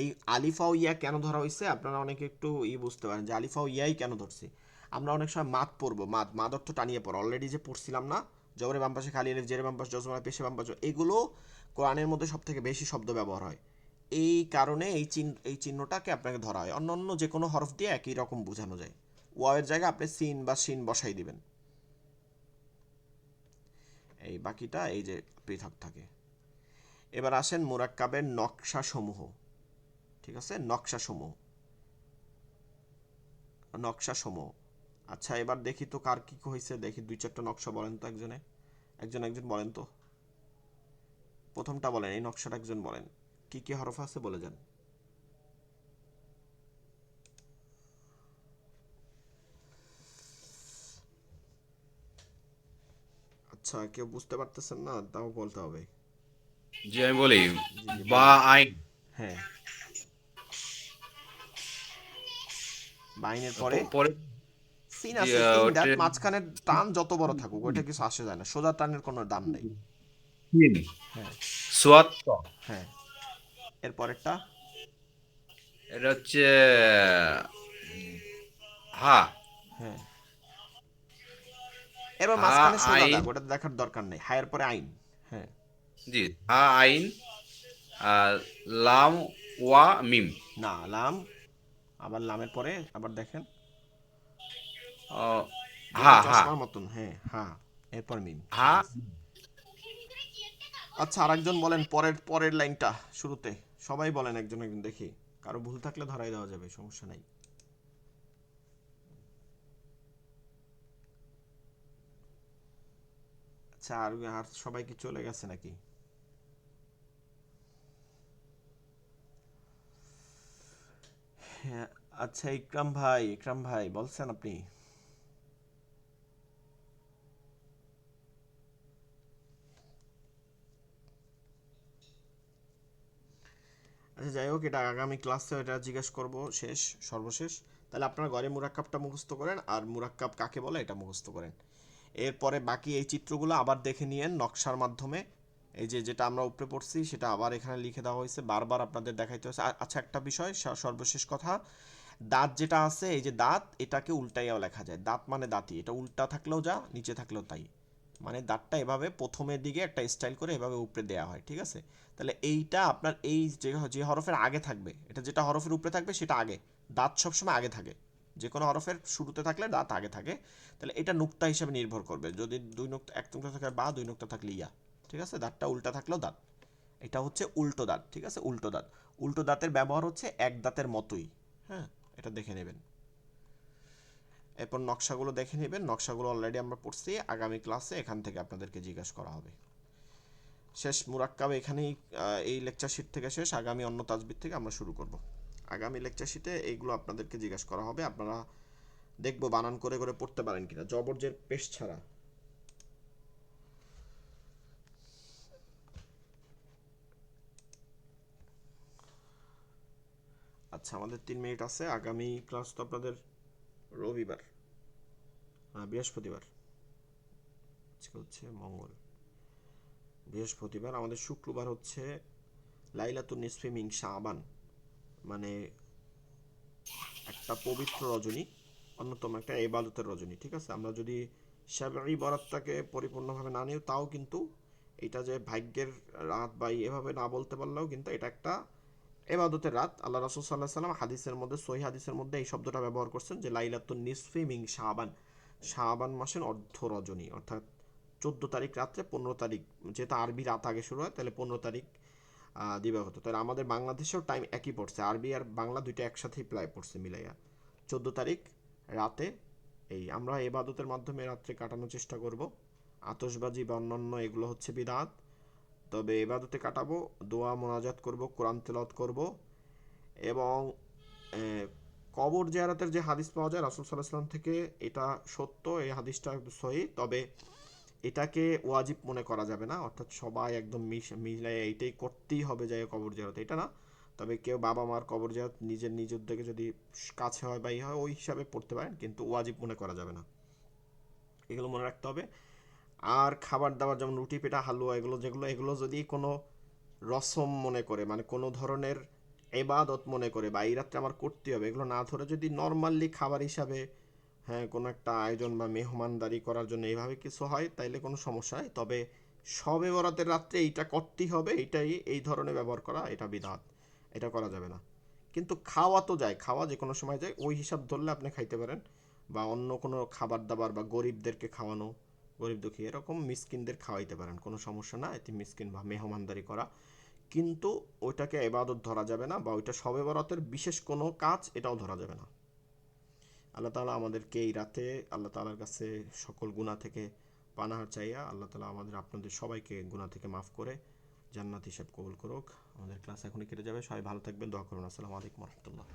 এই আলিফা ও ইয়া কেন ধরা হয়েছে, আপনারা অনেকে একটু বুঝতে পারেন যে আলিফা ও ইয়াই কেন ধরছি। আমরা অনেক সময় মাদ পড়বো, মাদ অর্থ টানিয়ে পড়ো, অলরেডি যে পড়ছিলাম না, জবরের বাম পাশে খালি আলিফ, জেরের বাম পাশে জজমার পেশে বাম পাশে, এগুলো কোরআনের মধ্যে সব থেকে বেশি শব্দ ব্যবহার হয়। এই কারণে এই চিহ্নটাকে আপনাকে ধরা হয়। অন্য যে কোনো হরফ দিয়ে একই রকম বোঝানো যায়। ওয়াওয়ের জায়গায় আপনি সিন বা শিন বসাই দিবেন, এই বাকিটা এই যে পৃথক থাকে। এবার আসেন মুরাক্কাবের নকশা সমূহ। ঠিক আছে, নকশা সমূহ। আচ্ছা, এবার দেখি তো কার কি হয়েছে, দেখি 2-4টা নকশা বলেন তো একজন বলেন তো। প্রথমটা বলেন, এই নকশাটা একজন বলেন, কি কি হরফ আছে বলে যান। আচ্ছা, কেউ বুঝতে পারতেছেন না, তাও বলতে হবে। জি আমি বলি, জি বা বলেন। আইন, হ্যাঁ, বাইনের পরে পরে সিন জি, আছে, তিন দাঁত, ট্রেন, মাঝখানের টান যত বড় থাকুক ওইটা কিছু আসে যায় না, সোজা টানের কোনো দাম নেই। তিন, হ্যাঁ সোয়াত ত। হ্যাঁ, এর পরেরটা এটা হচ্ছে হা, হ্যাঁ, এবার হা মাঝখানে সোজা আইন, দাগ, ওটা দেখার দরকার নেই, হায়ের পরে আইন। হ্যাঁ, জি হা আইন, আর লাম ওয়া মিম, না লাম, আবার লামের পরে আবার দেখেন, ও, দুইটা হা হা চশমার মতন, হ্যাঁ হ্যাঁ, এরপর মিম, ঠিক হা, আছে। আচ্ছা, আরেকজন বলেন পরের পরের লাইনটা শুরুতে, সবাই বলেন একজন একজন, দেখি কারো ভুল থাকলে ধরাই দেওয়া যাবে, সমস্যা নাই। আচ্ছা, আর আর সবাই কি চলে গেছে নাকি? হ্যাঁ, আচ্ছা, ইকরাম ভাই বলছেন আপনি? আচ্ছা, যাই হোক, এটা আগামী ক্লাসে এটা জিজ্ঞেস করব, সর্বশেষ। তাহলে আপনারা ঘরে মুরাক্কাবটা মুখস্থ করেন, আর মুরাক্কাব কাকে বলে এটা মুখস্থ করেন। এরপরে বাকি এই চিত্রগুলো আবার দেখে নিয়েন নকশার মাধ্যমে। এই যে যেটা আমরা উপরে পড়ছি সেটা আবার এখানে লিখে দেওয়া হয়েছে, বারবার আপনাদের দেখাইতে হয়েছে। আচ্ছা, একটা বিষয়, সর্বশেষ কথা, দাঁত যেটা আছে, এই যে দাঁত, এটাকে উল্টাইয়াও লেখা যায়, দাঁত মানে দাঁতই, এটা উল্টা থাকলেও যা, নিচে থাকলেও তাই। মানে দাঁতটা এভাবে প্রথমের দিকে একটা স্টাইল করে এভাবে উপরে দেওয়া হয়, ঠিক আছে। তাহলে এইটা আপনার এই যে যে হরফের আগে থাকবে, এটা যেটা হরফের উপরে থাকবে সেটা আগে, দাঁত সবসময় আগে থাকে। যে কোনো হরফের শুরুতে থাকলে দাঁত আগে থাকে। তাহলে এটা নুক্তা হিসেবে নির্ভর করবে, যদি দুই নুক্তা, এক নুক্তা থাকে বা, দুই নুক্তা থাকলে ইয়া, ঠিক আছে। দাঁতটা উল্টা থাকলেও দাঁত, এটা হচ্ছে উল্টো দাঁত, ঠিক আছে, উল্টো দাঁত। উল্টো দাঁতের ব্যবহার হচ্ছে এক দাঁতের মতোই। হ্যাঁ, এটা দেখে নেবেন। এরপর নকশাগুলো দেখে নেবেন, নকশাগুলো অলরেডি আমরা পড়ছি, আগামী ক্লাসে এখান থেকে আপনাদেরকে জিজ্ঞাসা করা হবে। শেষ, মুরাক্কাব এখানেই, এই লেকচার শিট থেকে শেষ। আগামী অন্য তাজবিদ থেকে আমরা শুরু করব। আগামী লেকচার শিটে এইগুলো আপনাদেরকে জিজ্ঞাসা করা হবে, আপনারা দেখবো বানান করে করে পড়তে পারেন কিনা, জবরজের পেশ ছাড়া। আচ্ছা, আমাদের 3 মিনিট আছে। আগামী ক্লাস তো আপনাদের রবিবার, বৃহস্পতিবার, আজকে হচ্ছে মঙ্গল, বৃহস্পতিবার, আমাদের শুক্রবার হচ্ছে লাইলাতুন নিসফি মিন শাবান, মানে একটা পবিত্র রজনী, অন্যতম একটা ইবাদতের রজনী, ঠিক আছে। আমরা যদি শাবঈ বরাতটাকে পরিপূর্ণভাবে না নিও, তাও কিন্তু এটা যে ভাগ্যের রাত বা এভাবে না বলতে পারলেও কিন্তু এটা একটা ইবাদতের রাত। আল্লাহ রাসূল সাল্লাল্লাহু আলাইহি সাল্লাম হাদিসের মধ্যে, সহিহ হাদিসের মধ্যে এই শব্দটা ব্যবহার করছেন যে লাইলাতুন নিসফি মিন শাবান, শাবান মাসের অর্ধ রজনী, অর্থাৎ 14 তারিখ রাত্রে 15 তারিখ, যেহেতু আরবি রাত আগে শুরু হয়, তাহলে 15 তারিখ দিবাগত। তাহলে আমাদের বাংলাদেশেও টাইম একই পড়ছে, আরবি আর বাংলা দুইটা একসাথেই প্রায় পড়ছে মিলাইয়া। 14 তারিখ রাতে এই আমরা এবাদতের মাধ্যমে রাত্রে কাটানোর চেষ্টা করব। আতশবাজি বা অন্যান্য এগুলো হচ্ছে বিদআত, তবে এবাদতে কাটাবো, দোয়া মোনাজাত করব, কোরআন তেলাওয়াত করব। এবং কবর জিয়ারতের যে হাদিস পাওয়া যায় রাসূল সাল্লাল্লাহু আলাইহি ওয়াসাল্লাম থেকে, এটা সত্য, এই হাদিসটা সহিহ, তবে এটাকে ওয়াজিব মনে করা যাবে না, অর্থাৎ সবাই একদম মিলাই এইটাই করতেই হবে যায় কবর জিয়ারত, এটা না। তবে কেউ বাবা মার কবর জিয়ারত নিজ উদ্যোগে যদি কাছে হয় বা হয়, ওই হিসাবে পড়তে পারেন, কিন্তু ওয়াজিব মনে করা যাবে না, এগুলো মনে রাখতে হবে। আর খাবার দাবার যেমন রুটি পেটা হালুয়া, এগুলো যদি কোনো রসম মনে করে, মানে কোনো ধরনের এবাদত মনে করে, বা এই রাত্রে আমার করতে হবে, এগুলো না ধরে যদি নর্মালি খাবার হিসাবে, হ্যাঁ, কোনো একটা আয়োজন বা মেহমানদারি করার জন্য এইভাবে কিছু হয়, তাইলে কোনো সমস্যা নেই। তবে শবে বরাতের রাত্রে এইটা করতেই হবে, এইটাই এই ধরনের ব্যবহার করা, এটা বিদআত। এটা করা যাবে না। কিন্তু খাওয়া তো যায়, খাওয়া যে কোনো সময় যায়, ওই হিসাব ধরলে আপনি খাইতে পারেন। বা অন্য কোনো খাবার দাবার বা গরিবদেরকে খাওয়ানো, গরিব দুঃখী এরকম মিসকিনদের খাওয়াইতে পারেন, কোনো সমস্যা না, এতে মিসকিন বা মেহমানদারি করা। কিন্তু ওইটাকে এবাদত ধরা যাবে না, বা ওইটা শবে বরাতের বিশেষ কোনো কাজ এটাও ধরা যাবে না। আল্লাহ তাআলা আমাদেরকে এই রাতে আল্লাহ তাআলার কাছে সকল গুনাহ থেকে পানাহ চাইয়া আল্লাহ তাআলা আমাদের আপনাদের সবাইকে গুনাহ থেকে মাফ করে জান্নাত হিসাব কবুল করুক। আমাদের ক্লাস এখনই কেটে যাবে, সবাই ভালো থাকবেন, দোয়া করুন। আসসালামু আলাইকুম রহমতুল্লাহ।